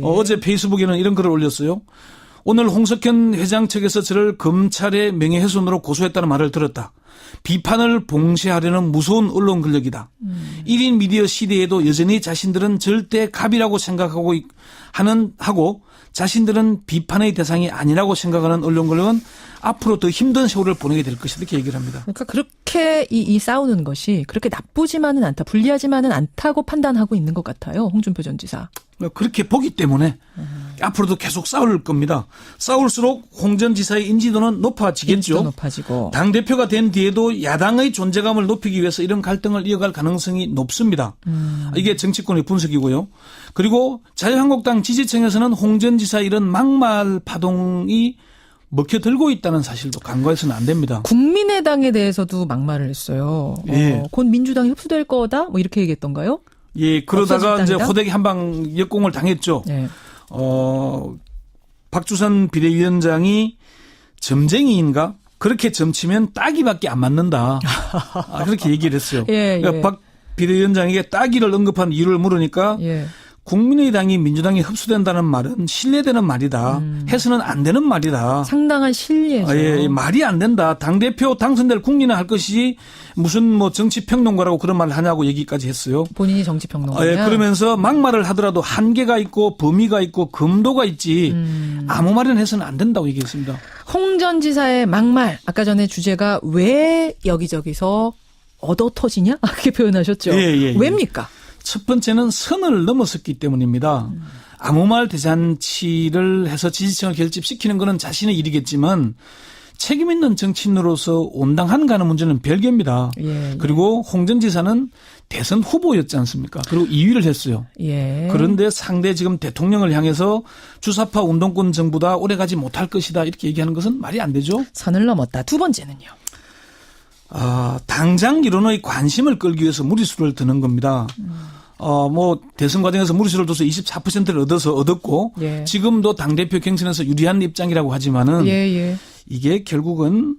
어제 페이스북에는 이런 글을 올렸어요. 오늘 홍석현 회장 측에서 저를 검찰의 명예훼손으로 고소했다는 말을 들었다. 비판을 봉쇄하려는 무서운 언론 권력이다. 1인 미디어 시대에도 여전히 자신들은 절대 갑이라고 생각하고 하고 자신들은 비판의 대상이 아니라고 생각하는 언론권력은 앞으로 더 힘든 세월을 보내게 될 것이다 이렇게 얘기를 합니다. 그러니까 그렇게 이 싸우는 것이 그렇게 나쁘지만은 않다, 불리하지만은 않다고 판단하고 있는 것 같아요. 홍준표 전 지사. 그렇게 보기 때문에 앞으로도 계속 싸울 겁니다. 싸울수록 홍 전 지사의 인지도는 높아지겠죠. 인지도 높아지고. 당대표가 된 뒤에도 야당의 존재감을 높이기 위해서 이런 갈등을 이어갈 가능성이 높습니다. 이게 정치권의 분석이고요. 그리고 자유한국당 지지층에서는 홍 전 지사의 이런 막말 파동이 먹혀들고 있다는 사실도 간과해서는 안 됩니다. 국민의당에 대해서도 막말을 했어요. 예. 곧 민주당이 흡수될 거다? 뭐 이렇게 얘기했던가요? 예, 그러다가 이제 호되게 한방 역공을 당했죠. 예. 박주선 비대위원장이 점쟁이인가? 그렇게 점치면 따기밖에 안 맞는다. 그렇게 얘기를 했어요. 예, 그러니까 예. 박 비대위원장에게 따기를 언급한 이유를 물으니까 예. 국민의당이 민주당에 흡수된다는 말은 신뢰되는 말이다. 해서는 안 되는 말이다. 상당한 신뢰죠. 예, 말이 안 된다. 당대표 당선될 국민은 할 것이 무슨 뭐 정치평론가라고 그런 말을 하냐고 얘기까지 했어요. 본인이 정치평론가냐. 예, 그러면서 막말을 하더라도 한계가 있고 범위가 있고 금도가 있지 아무 말이나 해서는 안 된다고 얘기했습니다. 홍 전 지사의 막말, 아까 전에 주제가 왜 여기저기서 얻어 터지냐? 그렇게 표현하셨죠. 예. 왜입니까? 첫 번째는 선을 넘어섰기 때문입니다. 아무 말 대잔치를 해서 지지층을 결집시키는 것은 자신의 일이겠지만 책임 있는 정치인으로서 온당한가 하는 문제는 별개입니다. 예. 그리고 홍 전 지사는 대선 후보였지 않습니까? 그리고 2위를 했어요. 예. 그런데 상대 지금 대통령을 향해서 주사파 운동권 정부다 오래가지 못할 것이다 이렇게 얘기하는 것은 말이 안 되죠. 선을 넘었다. 두 번째는요. 당장 이론의 관심을 끌기 위해서 무리수를 드는 겁니다. 뭐 대선 과정에서 무리수를 둬서 24%를 얻었고 예. 지금도 당대표 경선에서 유리한 입장이라고 하지만은 예. 이게 결국은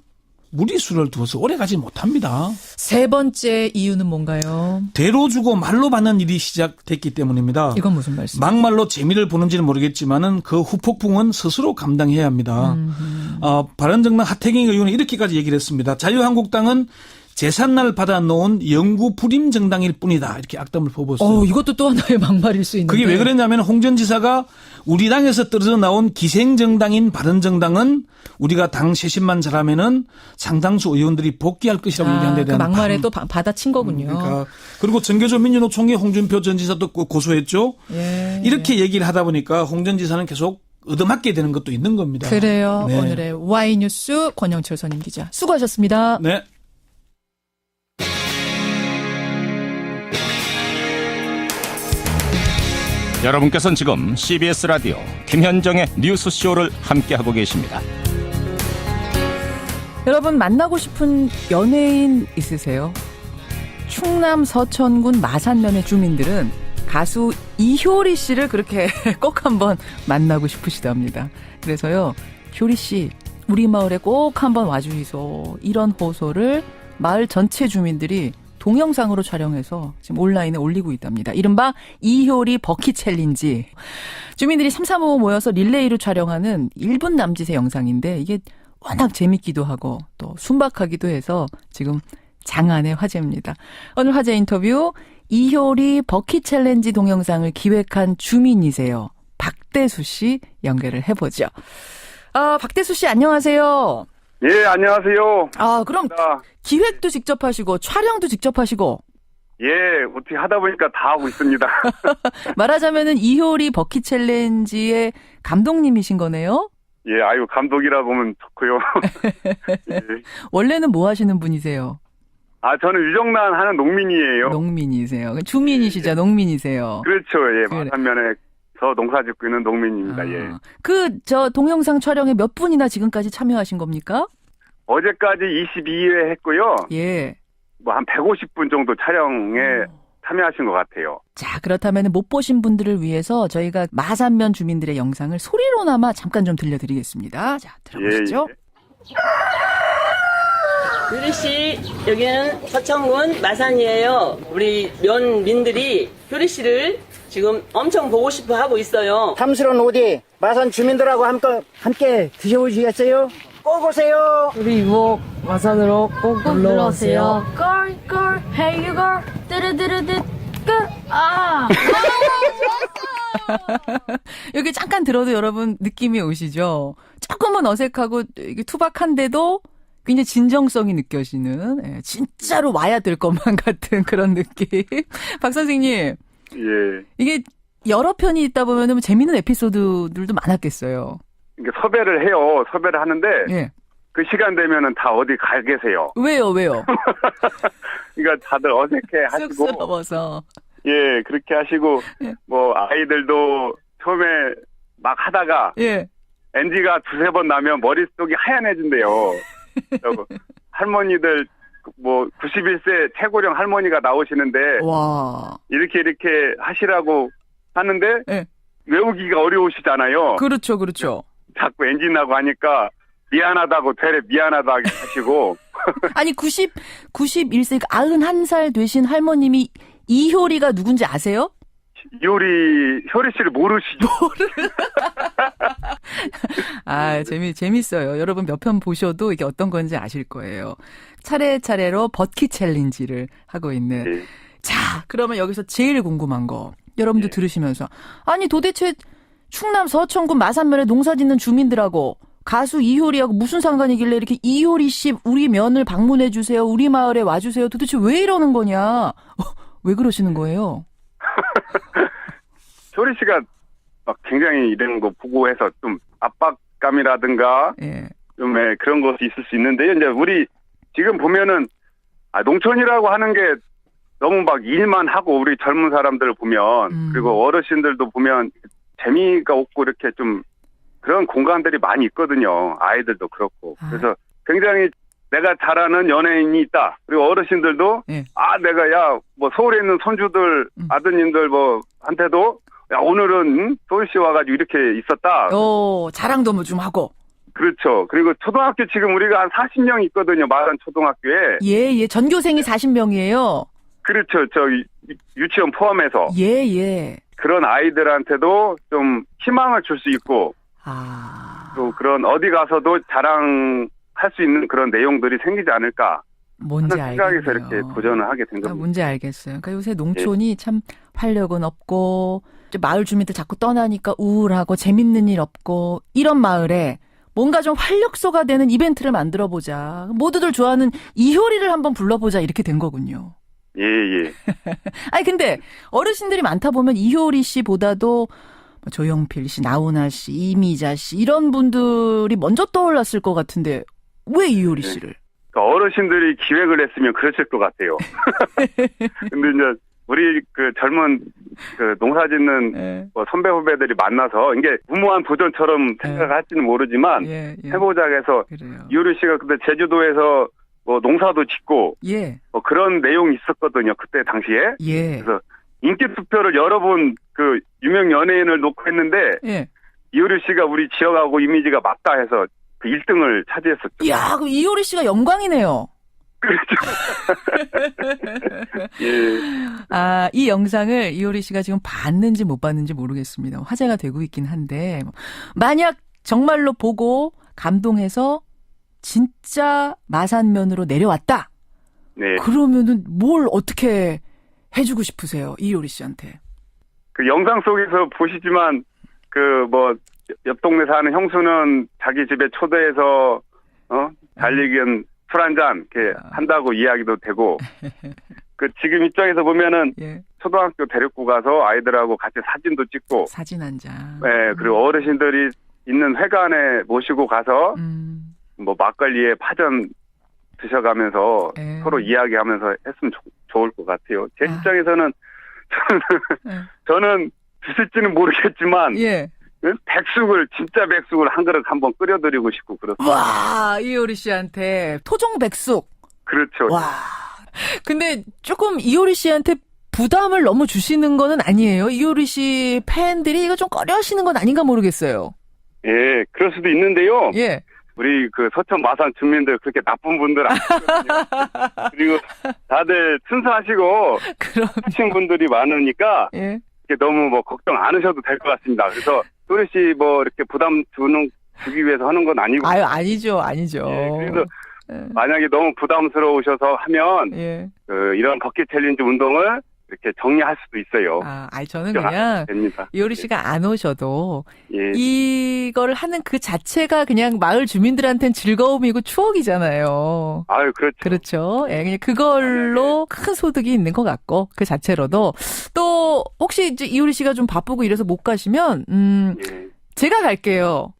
무리수를 두어서 오래가지 못합니다. 세 번째 이유는 뭔가요? 대로 주고 말로 받는 일이 시작됐기 때문입니다. 이건 무슨 말씀? 막말로 재미를 보는지는 모르겠지만은 그 후폭풍은 스스로 감당해야 합니다. 바른정당 하태경 의원은 이렇게까지 얘기를 했습니다. 자유한국당은 재산날 받아놓은 영구 불임 정당일 뿐이다. 이렇게 악담을 퍼부었어요. 이것도 또 하나의 막말일 수 있는데. 그게 왜 그랬냐면 홍 전 지사가 우리 당에서 떨어져 나온 기생정당인 바른정당은 우리가 당 쇄신만 잘하면은 상당수 의원들이 복귀할 것이라고 얘기한 데 대한 그 막말에 또 받아친 거군요. 그러니까 그리고 정교조 민주노총의 홍준표 전 지사도 고소했죠. 예. 이렇게 얘기를 하다 보니까 홍 전 지사는 계속 얻어맞게 되는 것도 있는 겁니다. 그래요. 네. 오늘의 Y뉴스 권영철 선임 기자 수고하셨습니다. 네. 여러분께서는 지금 CBS 라디오 김현정의 뉴스쇼를 함께하고 계십니다. 여러분 만나고 싶은 연예인 있으세요? 충남 서천군 마산면의 주민들은 가수 이효리 씨를 그렇게 꼭 한번 만나고 싶으시답니다. 그래서요, 효리 씨 우리 마을에 꼭 한번 와주이소, 이런 호소를 마을 전체 주민들이 동영상으로 촬영해서 지금 온라인에 올리고 있답니다. 이른바 이효리 버킷 챌린지. 주민들이 3-3-5 모여서 릴레이로 촬영하는 1분 남짓의 영상인데 이게 워낙 재밌기도 하고 또 순박하기도 해서 지금 장안의 화제입니다. 오늘 화제 인터뷰, 이효리 버킷 챌린지 동영상을 기획한 주민이세요. 박대수 씨 연결을 해보죠. 박대수 씨 안녕하세요. 예, 안녕하세요. 그럼 기획도 직접 하시고 촬영도 직접 하시고. 예, 어떻게 하다 보니까 다 하고 있습니다. 말하자면은 이효리 버킷 챌린지의 감독님이신 거네요? 예, 아유, 감독이라 보면 좋고요. 예. 원래는 뭐 하시는 분이세요? 저는 유정란 하는 농민이에요. 농민이세요. 주민이시죠, 농민이세요. 그렇죠, 예. 마산면에서 농사 짓고 있는 농민입니다, 예. 동영상 촬영에 몇 분이나 지금까지 참여하신 겁니까? 어제까지 22회 했고요. 예. 뭐 한 150분 정도 촬영에 참여하신 것 같아요. 자, 그렇다면 못 보신 분들을 위해서 저희가 마산면 주민들의 영상을 소리로나마 잠깐 좀 들려드리겠습니다. 자, 들어보시죠. 유리 씨, 여기는 서천군 마산이에요. 우리 면민들이 효리 씨를 지금 엄청 보고 싶어 하고 있어요. 탐스러운 오디 마산 주민들하고 함께 드셔보시겠어요? 꼭 오세요. 우리 유목 마산으로 꼭 놀러 오세요. 걸, hey you girl, 뜨르뜨르뜨, 끝. 여기 잠깐 들어도 여러분 느낌이 오시죠? 조금은 어색하고 이게 투박한데도 굉장히 진정성이 느껴지는, 예, 진짜로 와야 될 것만 같은 그런 느낌. 박 선생님. 예. 이게 여러 편이 있다 보면은 재미있는 에피소드들도 많았겠어요. 이게 섭외를 해요. 섭외를 하는데 예. 그 시간 되면은 다 어디 가 계세요. 왜요? 그러니까 다들 어색해 하시고. 쑥스러워서. 예, 그렇게 하시고 뭐 아이들도 처음에 막 하다가 예. NG가 두세 번 나면 머릿속이 하얀해진대요. 그리고 할머니들 뭐 91세 최고령 할머니가 나오시는데 와. 이렇게 하시라고 하는데 예. 외우기가 어려우시잖아요. 그렇죠. 자꾸 NG 나고 하니까 미안하다고 되레 미안하다고 하시고. 아니 91세 91살 되신 할머님이 이효리가 누군지 아세요? 효리 씨를 모르시죠? 아, 재밌어요. 여러분 몇 편 보셔도 이게 어떤 건지 아실 거예요. 차례차례로 버킷 챌린지를 하고 있는. 네. 자, 그러면 여기서 제일 궁금한 거. 여러분도 들으시면서. 아니, 도대체 충남 서천군 마산면에 농사 짓는 주민들하고 가수 이효리하고 무슨 상관이길래 이렇게 이효리 씨 우리 면을 방문해 주세요. 우리 마을에 와주세요. 도대체 왜 이러는 거냐? 왜 그러시는 거예요? 효리 씨가 막 굉장히 이런 거 보고 해서 좀 압박감이라든가 좀 그런 것이 있을 수 있는데요. 이제 우리 지금 보면은 농촌이라고 하는 게 너무 막 일만 하고 우리 젊은 사람들을 보면 그리고 어르신들도 보면 재미가 없고 이렇게 좀 그런 공간들이 많이 있거든요. 아이들도 그렇고. 그래서 굉장히 내가 잘 아는 연예인이 있다. 그리고 어르신들도 내가 뭐 서울에 있는 손주들 아드님들 뭐 한테도 오늘은 서울시 와가지고 이렇게 있었다. 자랑도 뭐 좀 하고. 그렇죠. 그리고 초등학교 지금 우리가 한 40명 있거든요. 마산 초등학교에. 예. 전교생이 40명이에요. 그렇죠. 저 유치원 포함해서. 예. 그런 아이들한테도 좀 희망을 줄 수 있고. 또 그런 어디 가서도 자랑할 수 있는 그런 내용들이 생기지 않을까. 뭔지 하는 생각에서 알겠네요. 이렇게 도전을 하게 된 겁니다. 뭔지 알겠어요. 그러니까 요새 농촌이 참 활력은 없고 마을 주민들 자꾸 떠나니까 우울하고 재밌는 일 없고 이런 마을에 뭔가 좀 활력소가 되는 이벤트를 만들어보자. 모두들 좋아하는 이효리를 한번 불러보자 이렇게 된 거군요. 예. 아니 근데 어르신들이 많다 보면 이효리 씨보다도 조용필 씨, 나훈아 씨, 이미자 씨 이런 분들이 먼저 떠올랐을 것 같은데 왜 이효리 씨를? 그러니까 어르신들이 기획을 했으면 그랬을 것 같아요. 근데 이제 우리 그 젊은 그 농사 짓는 뭐 선배 후배들이 만나서 이게 무모한 도전처럼 생각을 할지는 모르지만 해보자 해서 이효리 씨가 그때 제주도에서 뭐 농사도 짓고 뭐 그런 내용이 있었거든요. 그때 당시에. 그래서 인기 투표를 여러 번 그 유명 연예인을 놓고 했는데 이효리 씨가 우리 지역하고 이미지가 맞다 해서 그 1등을 차지했었죠. 이야, 그럼 이효리 씨가 영광이네요. 그렇죠. 이 영상을 이효리 씨가 지금 봤는지 못 봤는지 모르겠습니다. 화제가 되고 있긴 한데 만약 정말로 보고 감동해서 진짜 마산면으로 내려왔다. 그러면은 뭘 어떻게 해주고 싶으세요, 이효리 씨한테? 그 영상 속에서 보시지만 그 뭐 옆 동네 사는 형수는 자기 집에 초대해서 달리기는 술 한잔 이렇게 한다고 이야기도 되고 그 지금 입장에서 보면은 초등학교 데리고 가서 아이들하고 같이 사진도 찍고 사진 한 장. 그리고 어르신들이 있는 회관에 모시고 가서 뭐 막걸리에 파전 드셔가면서 서로 이야기하면서 했으면 좋을 것 같아요. 제 입장에서는 저는 드실지는 모르겠지만 진짜 백숙을 한 그릇 한번 끓여드리고 싶고 그렇습니다. 와, 이효리 씨한테 토종 백숙. 그렇죠. 와. 근데 조금 이효리 씨한테 부담을 너무 주시는 거는 아니에요? 이효리 씨 팬들이 이거 좀 꺼려하시는 건 아닌가 모르겠어요. 예, 그럴 수도 있는데요. 우리 그 서천 마산 주민들 그렇게 나쁜 분들 아니거든요. 그리고 다들 순수하시고 하신 분들이 많으니까 너무 뭐 걱정 안 하셔도 될 것 같습니다. 그래서 효리 씨 뭐 이렇게 부담 주기 위해서 하는 건 아니고. 아니죠. 그래서 만약에 너무 부담스러우셔서 하면 이런 버킷 챌린지 운동을 이렇게 정리할 수도 있어요. 저는 그냥 됩니다. 이효리 씨가 안 오셔도 예. 이거를 하는 그 자체가 그냥 마을 주민들한테는 즐거움이고 추억이잖아요. 아유, 그렇죠. 그렇죠. 예, 그냥 그걸로 큰 소득이 있는 것 같고 그 자체로도 또 혹시 이제 이효리 씨가 좀 바쁘고 이래서 못 가시면 제가 갈게요.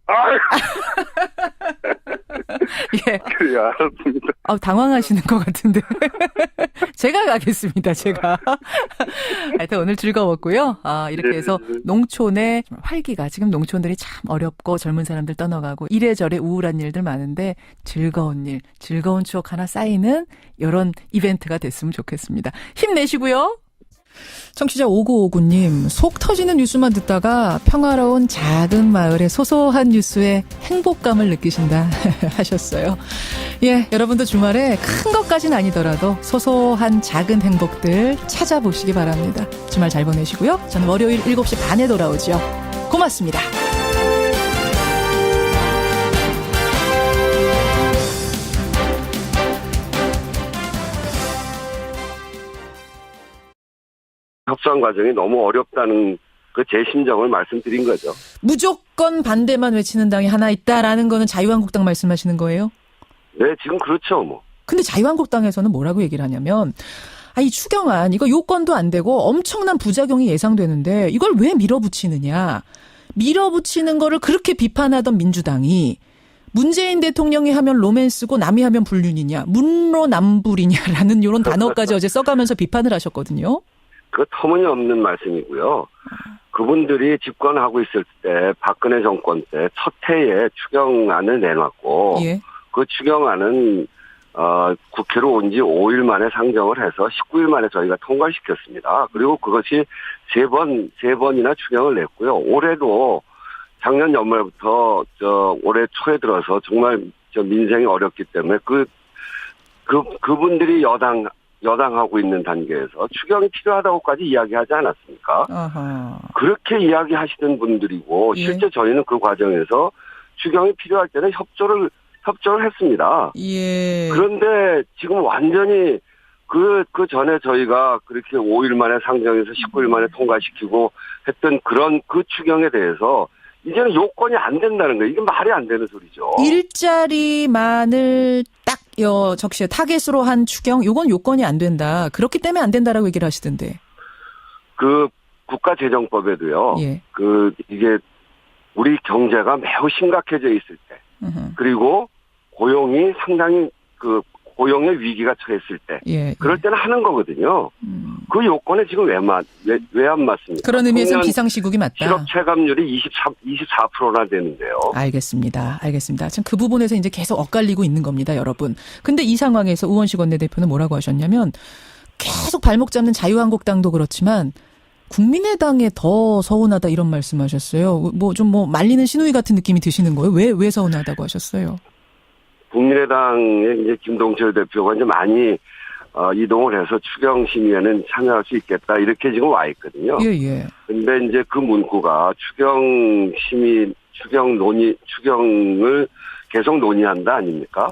예. 그래, 알았습니다. 당황하시는 것 같은데. 제가 가겠습니다, 제가. 하여튼 오늘 즐거웠고요. 이렇게 해서 농촌의 활기가, 지금 농촌들이 참 어렵고 젊은 사람들 떠나가고 이래저래 우울한 일들 많은데 즐거운 일, 즐거운 추억 하나 쌓이는 이런 이벤트가 됐으면 좋겠습니다. 힘내시고요. 청취자 5959님, 속 터지는 뉴스만 듣다가 평화로운 작은 마을의 소소한 뉴스에 행복감을 느끼신다 하셨어요. 예, 여러분도 주말에 큰 것까지는 아니더라도 소소한 작은 행복들 찾아보시기 바랍니다. 주말 잘 보내시고요. 저는 월요일 7시 반에 돌아오죠. 고맙습니다. 협상 과정이 너무 어렵다는 그 제 심정을 말씀드린 거죠. 무조건 반대만 외치는 당이 하나 있다라는 거는 자유한국당 말씀하시는 거예요? 네, 지금 그렇죠, 뭐. 근데 자유한국당에서는 뭐라고 얘기를 하냐면, 이 추경안, 이거 요건도 안 되고 엄청난 부작용이 예상되는데 이걸 왜 밀어붙이느냐. 밀어붙이는 거를 그렇게 비판하던 민주당이 문재인 대통령이 하면 로맨스고 남이 하면 불륜이냐, 문로남불이냐라는 이런 단어까지 어제 써가면서 비판을 하셨거든요. 그 터무니없는 말씀이고요. 그분들이 집권하고 있을 때 박근혜 정권 때 첫 해에 추경안을 내놨고 그 추경안은 국회로 온 지 5일 만에 상정을 해서 19일 만에 저희가 통과시켰습니다. 그리고 그것이 세 번이나 추경을 냈고요. 올해도 작년 연말부터 올해 초에 들어서 정말 민생이 어렵기 때문에 그분들이 여당하고 있는 단계에서 추경이 필요하다고까지 이야기하지 않았습니까? 그렇게 이야기하시던 분들이고 실제 저희는 그 과정에서 추경이 필요할 때는 협조를 했습니다. 그런데 지금 완전히 그 전에 저희가 그렇게 5일 만에 상정해서 19일 만에 통과시키고 했던 그런 그 추경에 대해서 이제는 요건이 안 된다는 거예요. 이게 말이 안 되는 소리죠. 일자리만을 딱 적시에 타겟으로 한 추경, 요건 요건이 안 된다. 그렇기 때문에 안 된다라고 얘기를 하시던데. 그 국가재정법에도요. 이게 우리 경제가 매우 심각해져 있을 때, 그리고 고용이 상당히 고용의 위기가 처했을 때, 그럴 때는 하는 거거든요. 그 요건에 지금 왜 안 맞습니까? 그런 의미에서는 비상시국이 맞다. 실업 체감률이 24%나 되는데요. 알겠습니다. 지금 그 부분에서 이제 계속 엇갈리고 있는 겁니다, 여러분. 근데 이 상황에서 우원식 원내대표는 뭐라고 하셨냐면 계속 발목 잡는 자유한국당도 그렇지만 국민의당에 더 서운하다 이런 말씀하셨어요. 뭐 말리는 신우이 같은 느낌이 드시는 거예요? 왜 서운하다고 하셨어요? 국민의당의 이제 김동철 대표가 이제 많이 이동을 해서 추경 심의에는 참여할 수 있겠다 이렇게 지금 와 있거든요. 근데 이제 그 문구가 추경을 계속 논의한다 아닙니까?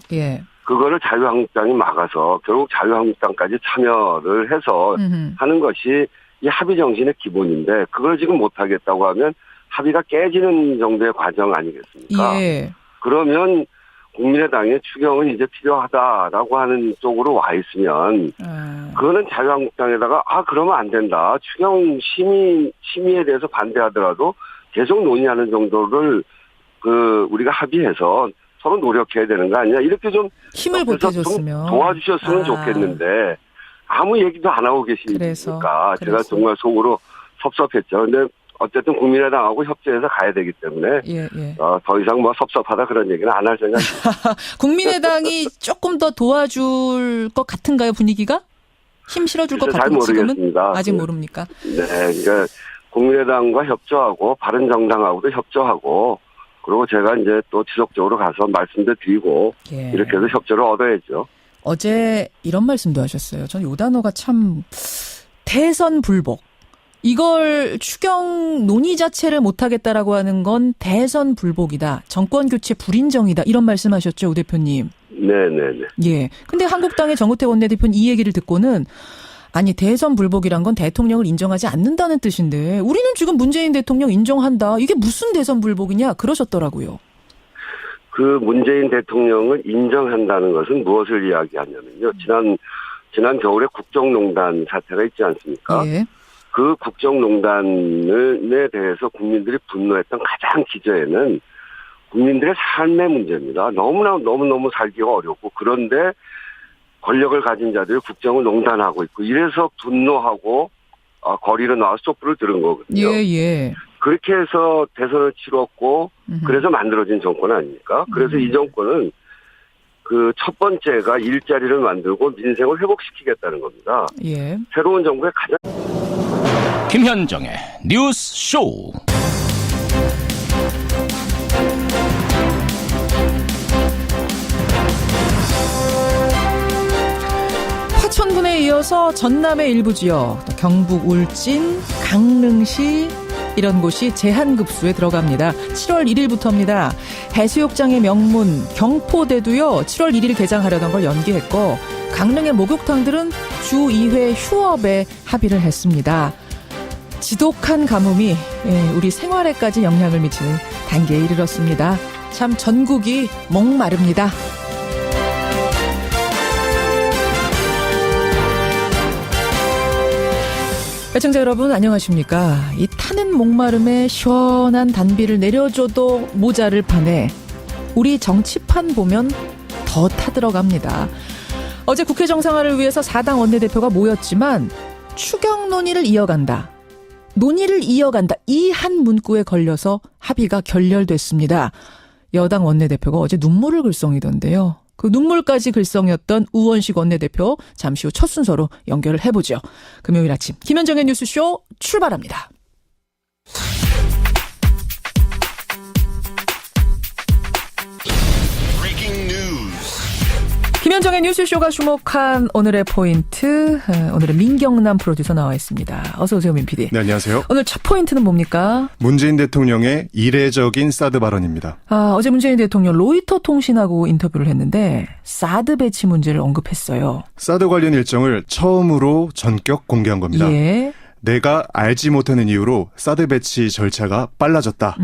그거를 자유한국당이 막아서 결국 자유한국당까지 참여를 해서 하는 것이 이 합의 정신의 기본인데 그걸 지금 못하겠다고 하면 합의가 깨지는 정도의 과정 아니겠습니까? 그러면 국민의당의 추경은 이제 필요하다라고 하는 쪽으로 와 있으면 그거는 자유한국당에다가 그러면 안 된다. 추경 심의에 대해서 반대하더라도 계속 논의하는 정도를 우리가 합의해서 서로 노력해야 되는 거 아니냐. 이렇게 좀 힘을 보태줬으면 도와주셨으면 좋겠는데 아무 얘기도 안 하고 계시니까 제가 정말 속으로 섭섭했죠. 근데 어쨌든 국민의당하고 협조해서 가야 되기 때문에 더 이상 섭섭하다 그런 얘기는 안 할 생각입니다. 국민의당이 조금 더 도와줄 것 같은가요, 분위기가? 힘 실어줄 것 같은 잘 모르겠습니다. 지금은? 아직 모릅니까? 네, 그러니까 국민의당과 협조하고 바른정당하고도 협조하고 그리고 제가 이제 또 지속적으로 가서 말씀도 드리고 이렇게 해서 협조를 얻어야죠. 어제 이런 말씀도 하셨어요. 전 이 단어가 참 대선 불복. 이걸 추경 논의 자체를 못하겠다라고 하는 건 대선 불복이다. 정권 교체 불인정이다. 이런 말씀하셨죠, 우 대표님. 네네네. 근데 한국당의 정우택 원내대표는 이 얘기를 듣고는 아니 대선 불복이란 건 대통령을 인정하지 않는다는 뜻인데 우리는 지금 문재인 대통령 인정한다. 이게 무슨 대선 불복이냐 그러셨더라고요. 그 문재인 대통령을 인정한다는 것은 무엇을 이야기하냐면요. 지난 겨울에 국정농단 사태가 있지 않습니까? 예. 그 국정농단에 대해서 국민들이 분노했던 가장 기저에는 국민들의 삶의 문제입니다. 너무너무 살기가 어렵고 그런데 권력을 가진 자들이 국정을 농단하고 있고 이래서 분노하고 거리로 나와서 촛불을 들은 거거든요. 예. 그렇게 해서 대선을 치렀고 그래서 만들어진 정권 아닙니까? 그래서 이 정권은 그 첫 번째가 일자리를 만들고 민생을 회복시키겠다는 겁니다. 예. 새로운 정부의 가장 김현정의 뉴스 쇼. 화천군에 이어서 전남의 일부 지역, 또 경북 울진, 강릉시 이런 곳이 제한급수에 들어갑니다. 7월 1일부터입니다. 해수욕장의 명문 경포대도요. 7월 1일 개장하려던 걸 연기했고 강릉의 목욕탕들은 주 2회 휴업에 합의를 했습니다. 지독한 가뭄이 우리 생활에까지 영향을 미치는 단계에 이르렀습니다. 참 전국이 목마릅니다. 애청자 여러분 안녕하십니까. 이 타는 목마름에 시원한 단비를 내려줘도 모자를 파네. 우리 정치판 보면 더 타들어갑니다. 어제 국회 정상화를 위해서 4당 원내대표가 모였지만 추경 논의를 이어간다. 이 한 문구에 걸려서 합의가 결렬됐습니다. 여당 원내대표가 어제 눈물을 글썽이던데요. 그 눈물까지 글썽였던 우원식 원내대표 잠시 후 첫 순서로 연결을 해보죠. 금요일 아침 김현정의 뉴스쇼 출발합니다. 김현정의 뉴스쇼가 주목한 오늘의 포인트, 오늘은 민경남 프로듀서 나와 있습니다. 어서 오세요, 민 PD. 네, 안녕하세요. 오늘 첫 포인트는 뭡니까? 문재인 대통령의 이례적인 사드 발언입니다. 어제 문재인 대통령 로이터 통신하고 인터뷰를 했는데 사드 배치 문제를 언급했어요. 사드 관련 일정을 처음으로 전격 공개한 겁니다. 예. 내가 알지 못하는 이유로 사드 배치 절차가 빨라졌다.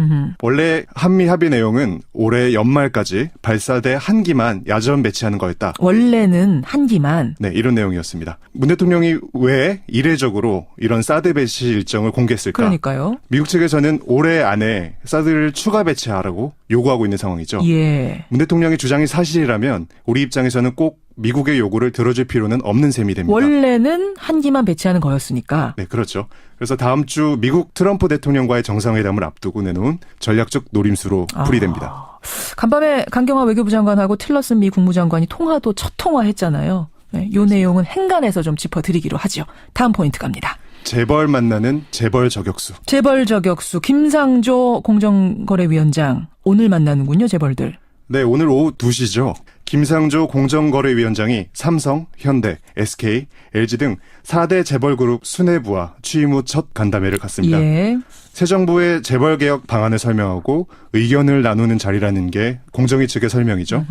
원래 한미 합의 내용은 올해 연말까지 발사대 한 기만 야전 배치하는 거였다. 원래는 한 기만. 네, 이런 내용이었습니다. 문 대통령이 왜 이례적으로 이런 사드 배치 일정을 공개했을까? 그러니까요. 미국 측에서는 올해 안에 사드를 추가 배치하라고 요구하고 있는 상황이죠. 예. 문 대통령의 주장이 사실이라면 우리 입장에서는 꼭 미국의 요구를 들어줄 필요는 없는 셈이 됩니다. 원래는 한 기만 배치하는 거였으니까. 네, 그렇죠. 그래서 다음 주 미국 트럼프 대통령과의 정상회담을 앞두고 내놓은 전략적 노림수로 풀이됩니다. 간밤에 강경화 외교부 장관하고 틸러슨 미 국무장관이 통화도 첫 통화했잖아요. 네, 이 내용은 행간에서 좀 짚어드리기로 하죠. 다음 포인트 갑니다. 재벌 만나는 재벌 저격수. 재벌 저격수 김상조 공정거래위원장 오늘 만나는군요, 재벌들. 네, 오늘 오후 2시죠. 김상조 공정거래위원장이 삼성, 현대, SK, LG 등 4대 재벌그룹 수뇌부와 취임 후 첫 간담회를 갖습니다. 예. 새 정부의 재벌개혁 방안을 설명하고 의견을 나누는 자리라는 게 공정위 측의 설명이죠.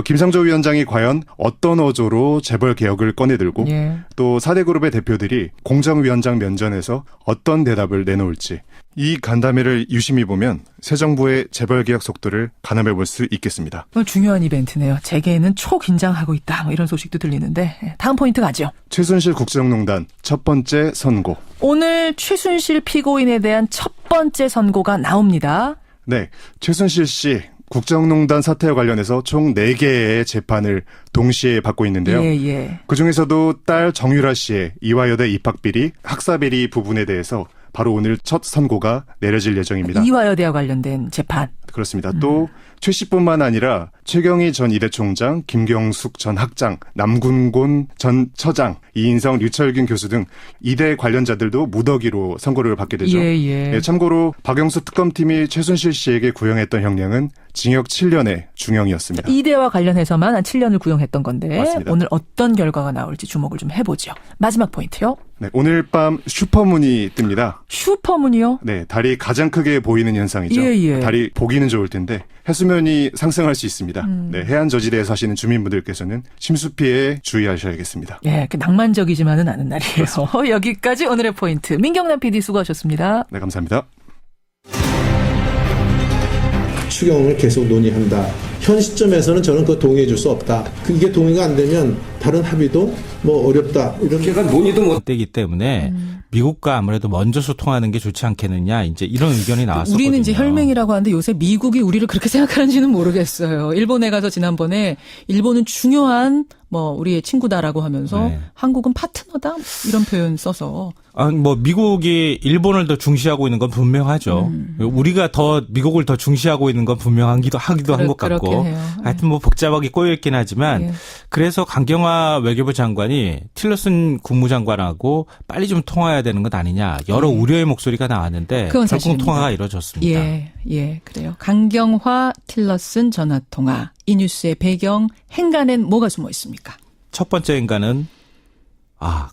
김상조 위원장이 과연 어떤 어조로 재벌개혁을 꺼내들고 또 4대 그룹의 대표들이 공정위원장 면전에서 어떤 대답을 내놓을지 이 간담회를 유심히 보면 새 정부의 재벌개혁 속도를 가늠해 볼 수 있겠습니다. 중요한 이벤트네요. 재계에는 초긴장하고 있다. 이런 소식도 들리는데 다음 포인트 가죠. 최순실 국정농단 첫 번째 선고. 오늘 최순실 피고인에 대한 첫 번째 선고가 나옵니다. 네, 최순실 씨 국정농단 사태와 관련해서 총 4개의 재판을 동시에 받고 있는데요. 그중에서도 딸 정유라 씨의 이화여대 입학비리, 학사비리 부분에 대해서 바로 오늘 첫 선고가 내려질 예정입니다. 이화여대와 관련된 재판. 그렇습니다. 또 최 씨뿐만 아니라 최경희 전 이대 총장, 김경숙 전 학장, 남군곤 전 처장, 이인성, 류철균 교수 등 이대 관련자들도 무더기로 선고를 받게 되죠. 네, 참고로 박영수 특검팀이 최순실 씨에게 구형했던 형량은 징역 7년의 중형이었습니다. 이대와 관련해서만 한 7년을 구형했던 건데 맞습니다. 오늘 어떤 결과가 나올지 주목을 좀 해보죠. 마지막 포인트요. 네, 오늘 밤 슈퍼문이 뜹니다. 슈퍼문이요? 네, 달이 가장 크게 보이는 현상이죠. 달이 보기 줄이는 좋을 텐데 해수면이 상승할 수 있습니다. 네, 해안 저지대에 사시는 주민분들께서는 침수 피해에 주의하셔야겠습니다. 예, 낭만적이지만은 않은 날이에요. 여기까지 오늘의 포인트. 민경남 PD 수고하셨습니다. 네, 감사합니다. 추경을 계속 논의한다. 현 시점에서는 저는 그거 동의해 줄 수 없다. 이게 동의가 안 되면 다른 합의도 어렵다. 이렇게 논의도 못 되기 때문에 미국과 아무래도 먼저 소통하는 게 좋지 않겠느냐. 이제 이런 의견이 나왔었거든요. 우리는 이제 혈맹이라고 하는데 요새 미국이 우리를 그렇게 생각하는지는 모르겠어요. 일본에 가서 지난번에 일본은 중요한 우리의 친구다라고 하면서 한국은 파트너다 이런 표현 써서. 미국이 일본을 더 중시하고 있는 건 분명하죠. 우리가 더 미국을 더 중시하고 있는 건 분명하기도 한 것 같고. 하여튼 복잡하게 꼬여있긴 하지만 그래서 강경화 외교부 장관이 틸러슨 국무장관하고 빨리 좀 통화해야 되는 것 아니냐. 여러 우려의 목소리가 나왔는데 결국 통화가 이루어졌습니다. 예, 그래요. 강경화 틸러슨 전화통화. 이 뉴스의 배경 행간엔 뭐가 숨어 있습니까? 첫 번째 행간은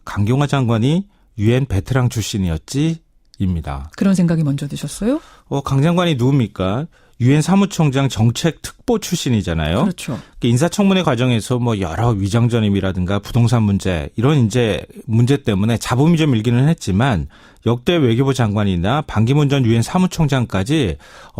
강경화 장관이 유엔 베테랑 출신이었지입니다. 그런 생각이 먼저 드셨어요? 강 장관이 누굽니까? 유엔 사무총장 정책 특보 출신이잖아요. 그렇죠. 인사청문회 과정에서 여러 위장전임이라든가 부동산 문제 이런 이제 문제 때문에 잡음이 좀 일기는 했지만 역대 외교부 장관이나 반기문 전 유엔 사무총장까지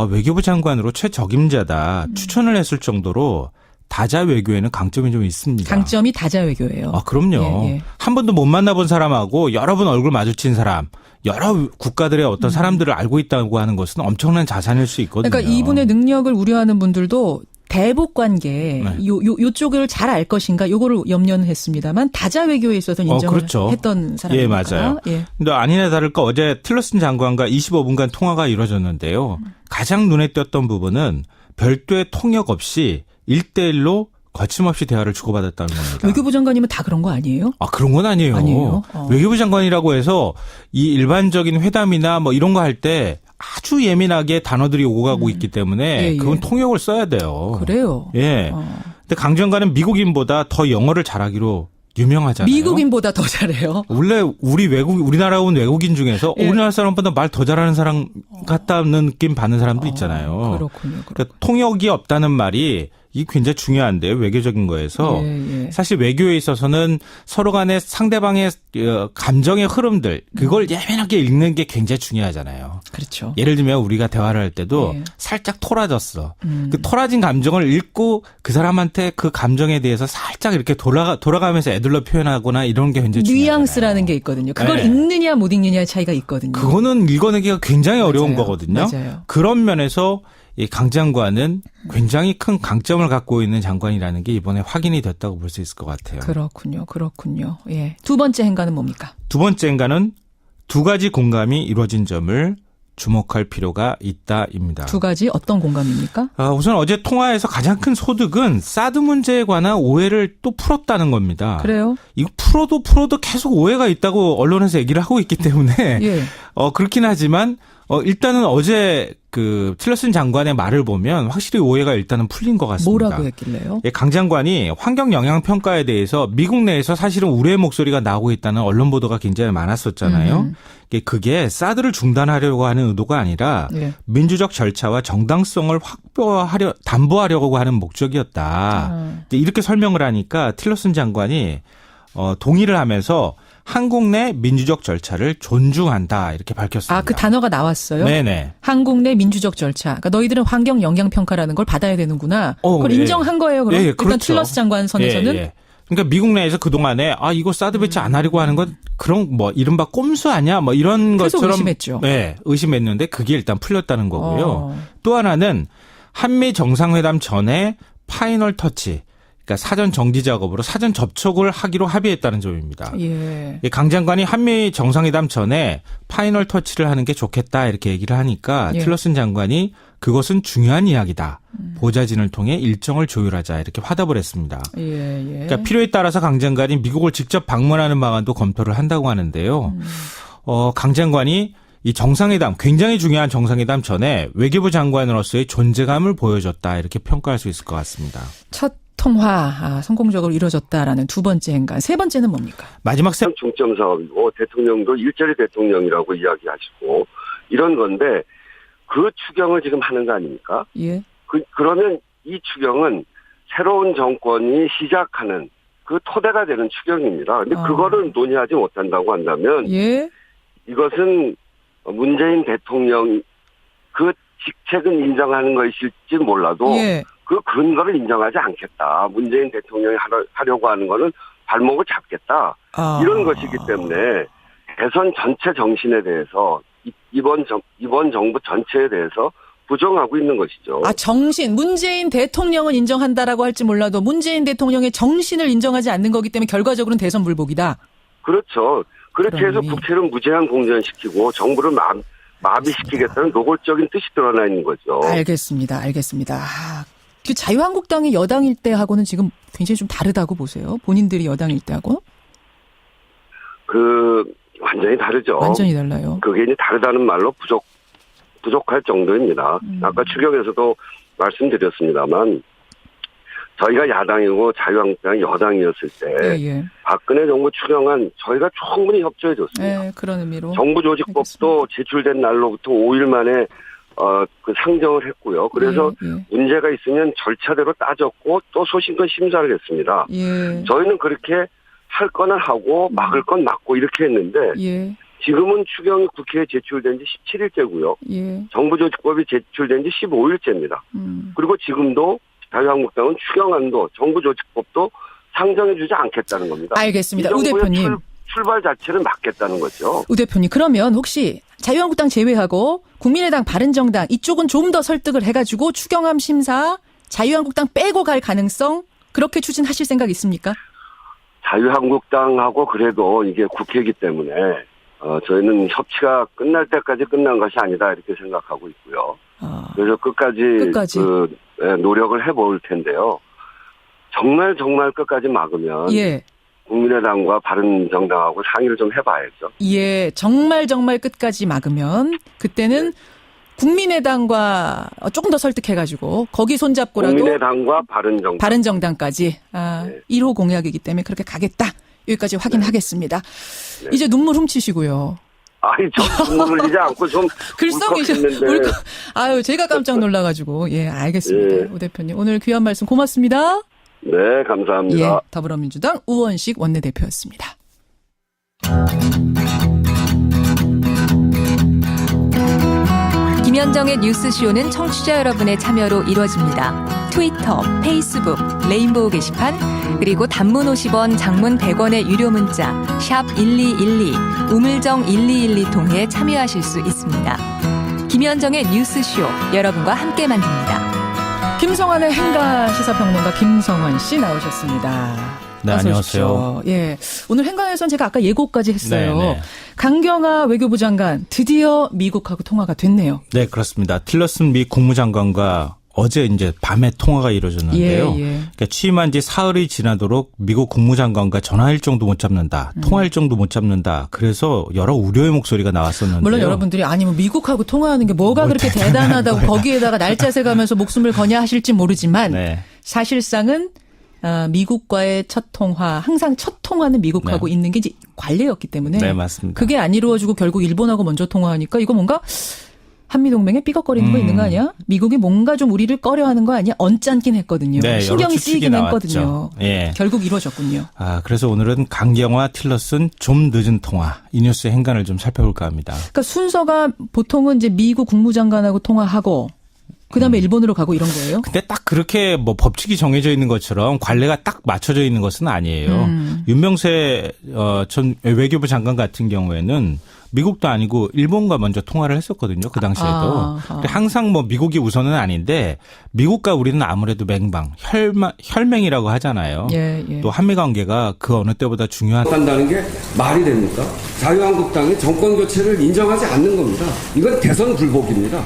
외교부 장관으로 최적임자다 추천을 했을 정도로 다자 외교에는 강점이 좀 있습니다. 강점이 다자 외교예요. 그럼요. 한 번도 못 만나본 사람하고 여러 번 얼굴 마주친 사람, 여러 국가들의 어떤 사람들을 알고 있다고 하는 것은 엄청난 자산일 수 있거든요. 그러니까 이분의 능력을 우려하는 분들도 대북 관계 요쪽을 잘 알 것인가 요거를 염려는 했습니다만 다자 외교에 있어서 인정을 했던 사람이니까. 예, 맞아요. 근데 아니나 다를까 어제 틸러슨 장관과 25분간 통화가 이루어졌는데요. 가장 눈에 띄었던 부분은 별도의 통역 없이 1대1로 거침없이 대화를 주고받았다는 겁니다. 외교부 장관이면 다 그런 거 아니에요? 그런 건 아니에요. 외교부 장관이라고 해서 이 일반적인 회담이나 이런 거 할 때 아주 예민하게 단어들이 오고 가고 있기 때문에 그건 통역을 써야 돼요. 그래요? 예. 근데 강 장관은 미국인보다 더 영어를 잘하기로 유명하잖아요. 미국인보다 더 잘해요? 원래 우리나라 온 외국인 중에서 우리나라 사람보다 말 더 잘하는 사람 같다는 느낌 받는 사람도 있잖아요. 그렇군요. 그러니까 통역이 없다는 말이 이게 굉장히 중요한데요. 외교적인 거에서. 사실 외교에 있어서는 서로 간에 상대방의 감정의 흐름들 그걸 예민하게 읽는 게 굉장히 중요하잖아요. 그렇죠. 예를 들면 우리가 대화를 할 때도 살짝 토라졌어. 그 토라진 감정을 읽고 그 사람한테 그 감정에 대해서 살짝 이렇게 돌아가면서 애들로 표현하거나 이런 게 굉장히 중요해요. 뉘앙스라는 게 있거든요. 그걸 읽느냐 못 읽느냐의 차이가 있거든요. 그거는 읽어내기가 굉장히 어려운 거거든요. 맞아요. 그런 면에서 이 강 장관은 굉장히 큰 강점을 갖고 있는 장관이라는 게 이번에 확인이 됐다고 볼 수 있을 것 같아요. 그렇군요. 예. 두 번째 행간은 뭡니까? 두 번째 행간은 두 가지 공감이 이루어진 점을 주목할 필요가 있다입니다. 두 가지 어떤 공감입니까? 우선 어제 통화에서 가장 큰 소득은 사드 문제에 관한 오해를 또 풀었다는 겁니다. 그래요? 이거 풀어도 계속 오해가 있다고 언론에서 얘기를 하고 있기 때문에 그렇긴 하지만 일단은 어제 틸러슨 장관의 말을 보면 확실히 오해가 일단은 풀린 것 같습니다. 뭐라고 했길래요? 강 장관이 환경 영향 평가에 대해서 미국 내에서 사실은 우려의 목소리가 나오고 있다는 언론 보도가 굉장히 많았었잖아요. 그게 사드를 중단하려고 하는 의도가 아니라 민주적 절차와 정당성을 담보하려고 하는 목적이었다. 이렇게 설명을 하니까 틸러슨 장관이 동의를 하면서 한국 내 민주적 절차를 존중한다 이렇게 밝혔습니다. 그 단어가 나왔어요? 네네. 한국 내 민주적 절차. 그러니까 너희들은 환경 영향 평가라는 걸 받아야 되는구나. 그걸 인정한 거예요. 그럼 일단 그렇죠. 틸러스 장관 선에서는. 그러니까 미국 내에서 그 동안에 이거 사드 배치 안 하려고 하는 건 그런 이른바 꼼수 아니야? 이런 것처럼 의심했죠. 네, 의심했는데 그게 일단 풀렸다는 거고요. 또 하나는 한미 정상회담 전에 파이널 터치. 그러니까 사전 정지 작업으로 사전 접촉을 하기로 합의했다는 점입니다. 강 장관이 한미 정상회담 전에 파이널 터치를 하는 게 좋겠다 이렇게 얘기를 하니까 틸러슨 장관이 그것은 중요한 이야기다. 보좌진을 통해 일정을 조율하자 이렇게 화답을 했습니다. 그러니까 필요에 따라서 강 장관이 미국을 직접 방문하는 방안도 검토를 한다고 하는데요. 강 장관이 이 정상회담, 굉장히 중요한 정상회담 전에 외교부 장관으로서의 존재감을 보여줬다 이렇게 평가할 수 있을 것 같습니다. 첫 통화 성공적으로 이루어졌다라는 두 번째 행간. 세 번째는 뭡니까? 마지막 중점 사업이고 대통령도 일자리 대통령이라고 이야기하시고 이런 건데 그 추경을 지금 하는 거 아닙니까? 예. 그러면 이 추경은 새로운 정권이 시작하는 그 토대가 되는 추경입니다. 근데 그거를 논의하지 못한다고 한다면 예. 이것은 문재인 대통령 그 직책은 인정하는 것일지 몰라도 예. 그 근거를 인정하지 않겠다. 문재인 대통령이 하려고 하는 거는 발목을 잡겠다. 이런 것이기 때문에 대선 전체 정신에 대해서 이번 정부 전체에 대해서 부정하고 있는 것이죠. 정신. 문재인 대통령은 인정한다라고 할지 몰라도 문재인 대통령의 정신을 인정하지 않는 거기 때문에 결과적으로는 대선 불복이다. 그렇죠. 그렇게 해서 국회를 무제한 공전시키고 정부를 마비시키겠다는 노골적인 뜻이 드러나 있는 거죠. 알겠습니다. 그 자유한국당이 여당일 때하고는 지금 굉장히 좀 다르다고 보세요. 본인들이 여당일 때하고? 완전히 다르죠. 완전히 달라요. 그게 이제 다르다는 말로 부족할 정도입니다. 아까 추경에서도 말씀드렸습니다만 저희가 야당이고 자유한국당이 여당이었을 때 박근혜 정부 추경안 저희가 충분히 협조해줬습니다. 네, 그런 의미로. 정부조직법도 제출된 날로부터 5일 만에 상정을 했고요. 그래서 문제가 있으면 절차대로 따졌고 또 소신껏 심사를 했습니다. 저희는 그렇게 할 거는 하고 막을 건 막고 이렇게 했는데 지금은 추경이 국회에 제출된 지 17일째고요. 정부조직법이 제출된 지 15일째입니다. 그리고 지금도 자유한국당은 추경안도 정부조직법도 상정해주지 않겠다는 겁니다. 알겠습니다. 우 대표님. 출발 자체를 막겠다는 거죠. 우 대표님, 그러면 혹시 자유한국당 제외하고 국민의당, 바른정당 이쪽은 좀 더 설득을 해가지고 추경안 심사 자유한국당 빼고 갈 가능성 그렇게 추진하실 생각 있습니까? 자유한국당하고 그래도 이게 국회이기 때문에 저희는 협치가 끝날 때까지 끝난 것이 아니다 이렇게 생각하고 있고요. 그래서 끝까지 노력을 해볼 텐데요. 정말 끝까지 막으면 국민의당과 바른정당하고 상의를 좀 해봐야죠. 예, 정말 끝까지 막으면 그때는 국민의당과 조금 더 설득해가지고 거기 손잡고라도 국민의당과 바른정당까지 1호 공약이기 때문에 그렇게 가겠다. 여기까지 확인하겠습니다. 이제 눈물 훔치시고요. 저 눈물 흘리지 않고 좀 글썽이셨는데. 제가 깜짝 놀라가지고. 예, 알겠습니다. 우 대표님 오늘 귀한 말씀 고맙습니다. 네, 감사합니다. 더불어민주당 우원식 원내대표였습니다. 김현정의 뉴스쇼는 청취자 여러분의 참여로 이루어집니다. 트위터, 페이스북, 레인보우 게시판, 그리고 단문 50원, 장문 100원의 유료 문자 샵 1212, 우물정 1212 통해 참여하실 수 있습니다. 김현정의 뉴스쇼, 여러분과 함께 만듭니다. 김성환의 행가 시사평론가 김성환 씨 나오셨습니다. 네, 안녕하세요. 예, 오늘 행가에서는 제가 아까 예고까지 했어요. 네네. 강경화 외교부 장관 드디어 미국하고 통화가 됐네요. 네, 그렇습니다. 틸러슨 미 국무장관과 어제 이제 밤에 통화가 이루어졌는데요. 그러니까 취임한 지 사흘이 지나도록 미국 국무장관과 전화 일정도 못 잡는다. 통화 일정도 못 잡는다. 그래서 여러 우려의 목소리가 나왔었는데요. 물론 여러분들이 뭐 미국하고 통화하는 게 뭐가 그렇게 대단하다고 거기에다가 날짜 세가면서 목숨을 거냐 하실지 모르지만 사실상은 미국과의 첫 통화, 항상 첫 통화는 미국하고 있는 게 이제 관례였기 때문에 네, 맞습니다. 그게 안 이루어지고 결국 일본하고 먼저 통화하니까 이거 뭔가 한미동맹에 삐걱거리는 거 있는 거 아니야? 미국이 뭔가 좀 우리를 꺼려하는 거 아니야? 언짢긴 했거든요. 네, 신경이 쓰이긴 했거든요. 예. 결국 이루어졌군요. 그래서 오늘은 강경화, 틸러슨 좀 늦은 통화, 이 뉴스의 행간을 좀 살펴볼까 합니다. 그러니까 순서가 보통은 이제 미국 국무장관하고 통화하고 그다음에 일본으로 가고 이런 거예요? 근데 딱 그렇게 법칙이 정해져 있는 것처럼 관례가 딱 맞춰져 있는 것은 아니에요. 윤명세 전 외교부 장관 같은 경우에는 미국도 아니고 일본과 먼저 통화를 했었거든요. 그 당시에도. 항상 미국이 우선은 아닌데 미국과 우리는 아무래도 맹방, 혈맹이라고 하잖아요. 또 한미 관계가 그 어느 때보다 한다는 게 말이 됩니까? 자유한국당이 정권 교체를 인정하지 않는 겁니다. 이건 대선 불복입니다.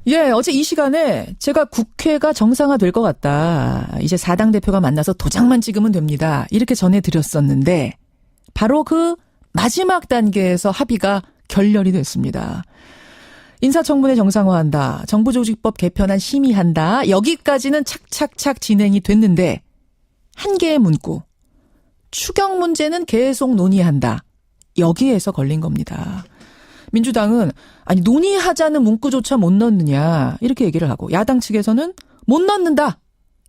예, 어제 이 시간에 제가 국회가 정상화될 것 같다. 이제 4당 대표가 만나서 도장만 찍으면 됩니다. 이렇게 전해드렸었는데 바로 그 마지막 단계에서 합의가 결렬이 됐습니다. 인사청문회 정상화한다. 정부조직법 개편안 심의한다. 여기까지는 착착착 진행이 됐는데 한 개의 문구. 추경 문제는 계속 논의한다. 여기에서 걸린 겁니다. 민주당은 아니 논의하자는 문구조차 못 넣느냐 이렇게 얘기를 하고 야당 측에서는 못 넣는다.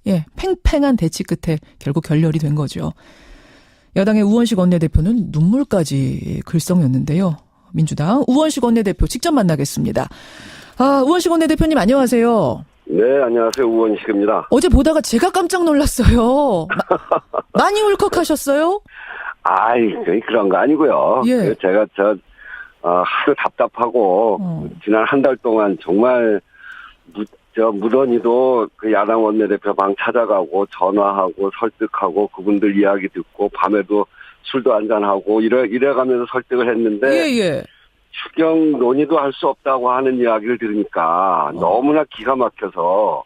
예, 팽팽한 대치 끝에 결국 결렬이 된 거죠. 여당의 우원식 원내대표는 눈물까지 글썽였는데요. 민주당 우원식 원내대표 직접 만나겠습니다. 우원식 원내대표님 안녕하세요. 네, 안녕하세요. 우원식입니다. 어제 보다가 제가 깜짝 놀랐어요. 많이 울컥하셨어요? 아이, 그런 거 아니고요. 예. 제가 하도 답답하고 지난 한 달 동안 정말 무던히도 그 야당 원내대표 방 찾아가고 전화하고 설득하고 그분들 이야기 듣고 밤에도 술도 한잔하고 이래가면서 설득을 했는데 예. 추경 논의도 할 수 없다고 하는 이야기를 들으니까 너무나 기가 막혀서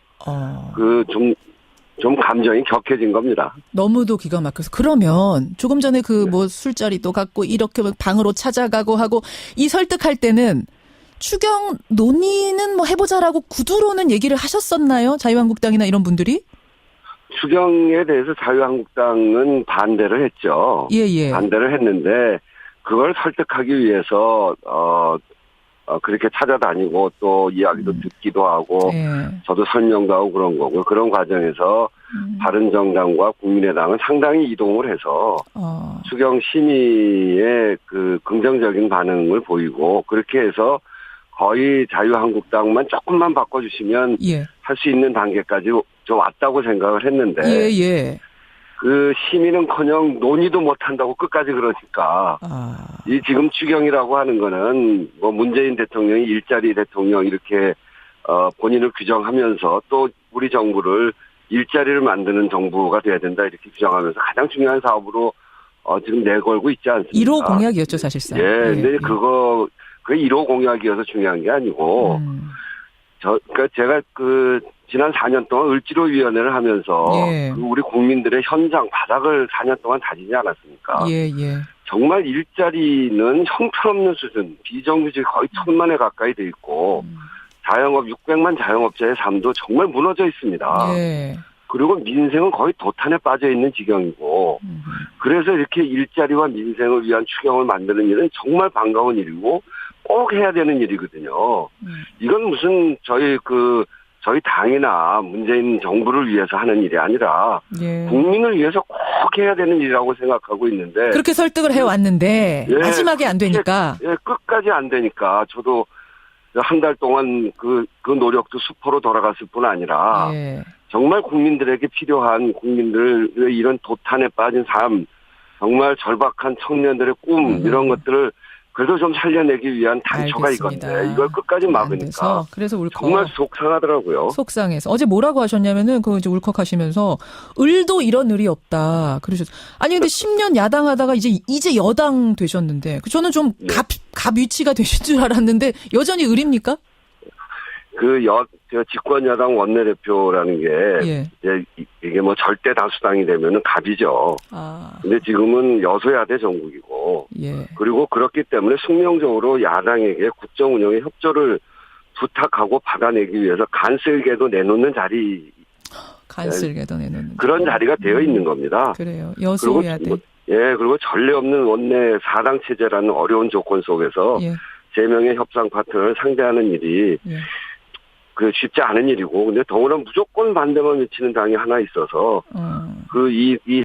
좀 감정이 격해진 겁니다. 너무도 기가 막혀서. 그러면 조금 전에 뭐 술자리도 갖고 이렇게 방으로 찾아가고 하고 이 설득할 때는 추경 논의는 뭐 해보자라고 구두로는 얘기를 하셨었나요? 자유한국당이나 이런 분들이? 추경에 대해서 자유한국당은 반대를 했죠. 예. 반대를 했는데 그걸 설득하기 위해서 그렇게 찾아다니고 또 이야기도 듣기도 하고 저도 설명도 하고 그런 거고요. 그런 과정에서 바른정당과 국민의당은 상당히 이동을 해서 추경 심의에 그 긍정적인 반응을 보이고 그렇게 해서 거의 자유한국당만 조금만 바꿔주시면 할 수 있는 단계까지 좀 왔다고 생각을 했는데 그 심의는커녕 논의도 못한다고 끝까지 그러니까 이 지금 추경이라고 하는 거는 뭐 문재인 대통령이 일자리 대통령 이렇게 본인을 규정하면서 또 우리 정부를 일자리를 만드는 정부가 돼야 된다 이렇게 규정하면서 가장 중요한 사업으로 지금 내걸고 있지 않습니까? 1호 공약이었죠 사실상. 근데 그거 1호 공약이어서 중요한 게 아니고 그러니까 제가 지난 4년 동안 을지로위원회를 하면서 우리 국민들의 현장 바닥을 4년 동안 다지지 않았습니까? 정말 일자리는 형편없는 수준, 비정규직 거의 1,000만에 가까이 돼 있고 자영업 600만 자영업자의 삶도 정말 무너져 있습니다. 그리고 민생은 거의 도탄에 빠져 있는 지경이고 그래서 이렇게 일자리와 민생을 위한 추경을 만드는 일은 정말 반가운 일이고 꼭 해야 되는 일이거든요. 이건 무슨 저희 당이나 문재인 정부를 위해서 하는 일이 아니라 국민을 위해서 꼭 해야 되는 일이라고 생각하고 있는데 그렇게 설득을 해왔는데 마지막에 안 되니까 끝까지 안 되니까 저도 한 달 동안 그 노력도 수포로 돌아갔을 뿐 아니라 정말 국민들에게 필요한 국민들의 이런 도탄에 빠진 삶 정말 절박한 청년들의 꿈 이런 것들을 그래도 좀 살려내기 위한 단초가 이건데 이걸 끝까지 막으니까 그래서 정말 속상하더라고요. 속상해서 어제 뭐라고 하셨냐면은 이제 울컥하시면서 을도 이런 을이 없다 그러셨어요. 아니 근데 10년 야당하다가 이제 여당 되셨는데 저는 좀 갑 위치가 되신 줄 알았는데 여전히 을입니까? 집권 여당 원내대표라는 게 이게 뭐 절대 다수당이 되면은 갑이죠. 근데 지금은 여소야대 정국이고 그리고 그렇기 때문에 숙명적으로 야당에게 국정 운영에 협조를 부탁하고 받아내기 위해서 간쓸게도 내놓는 자리. 간쓸게도 내놓는 그런 자리가 되어 있는 겁니다. 그래요. 여소야대. 그리고 전례 없는 원내 4당 체제라는 어려운 조건 속에서 3명의 협상 파트너를 상대하는 일이 쉽지 않은 일이고, 근데 더구나 무조건 반대만 외치는 당이 하나 있어서, 이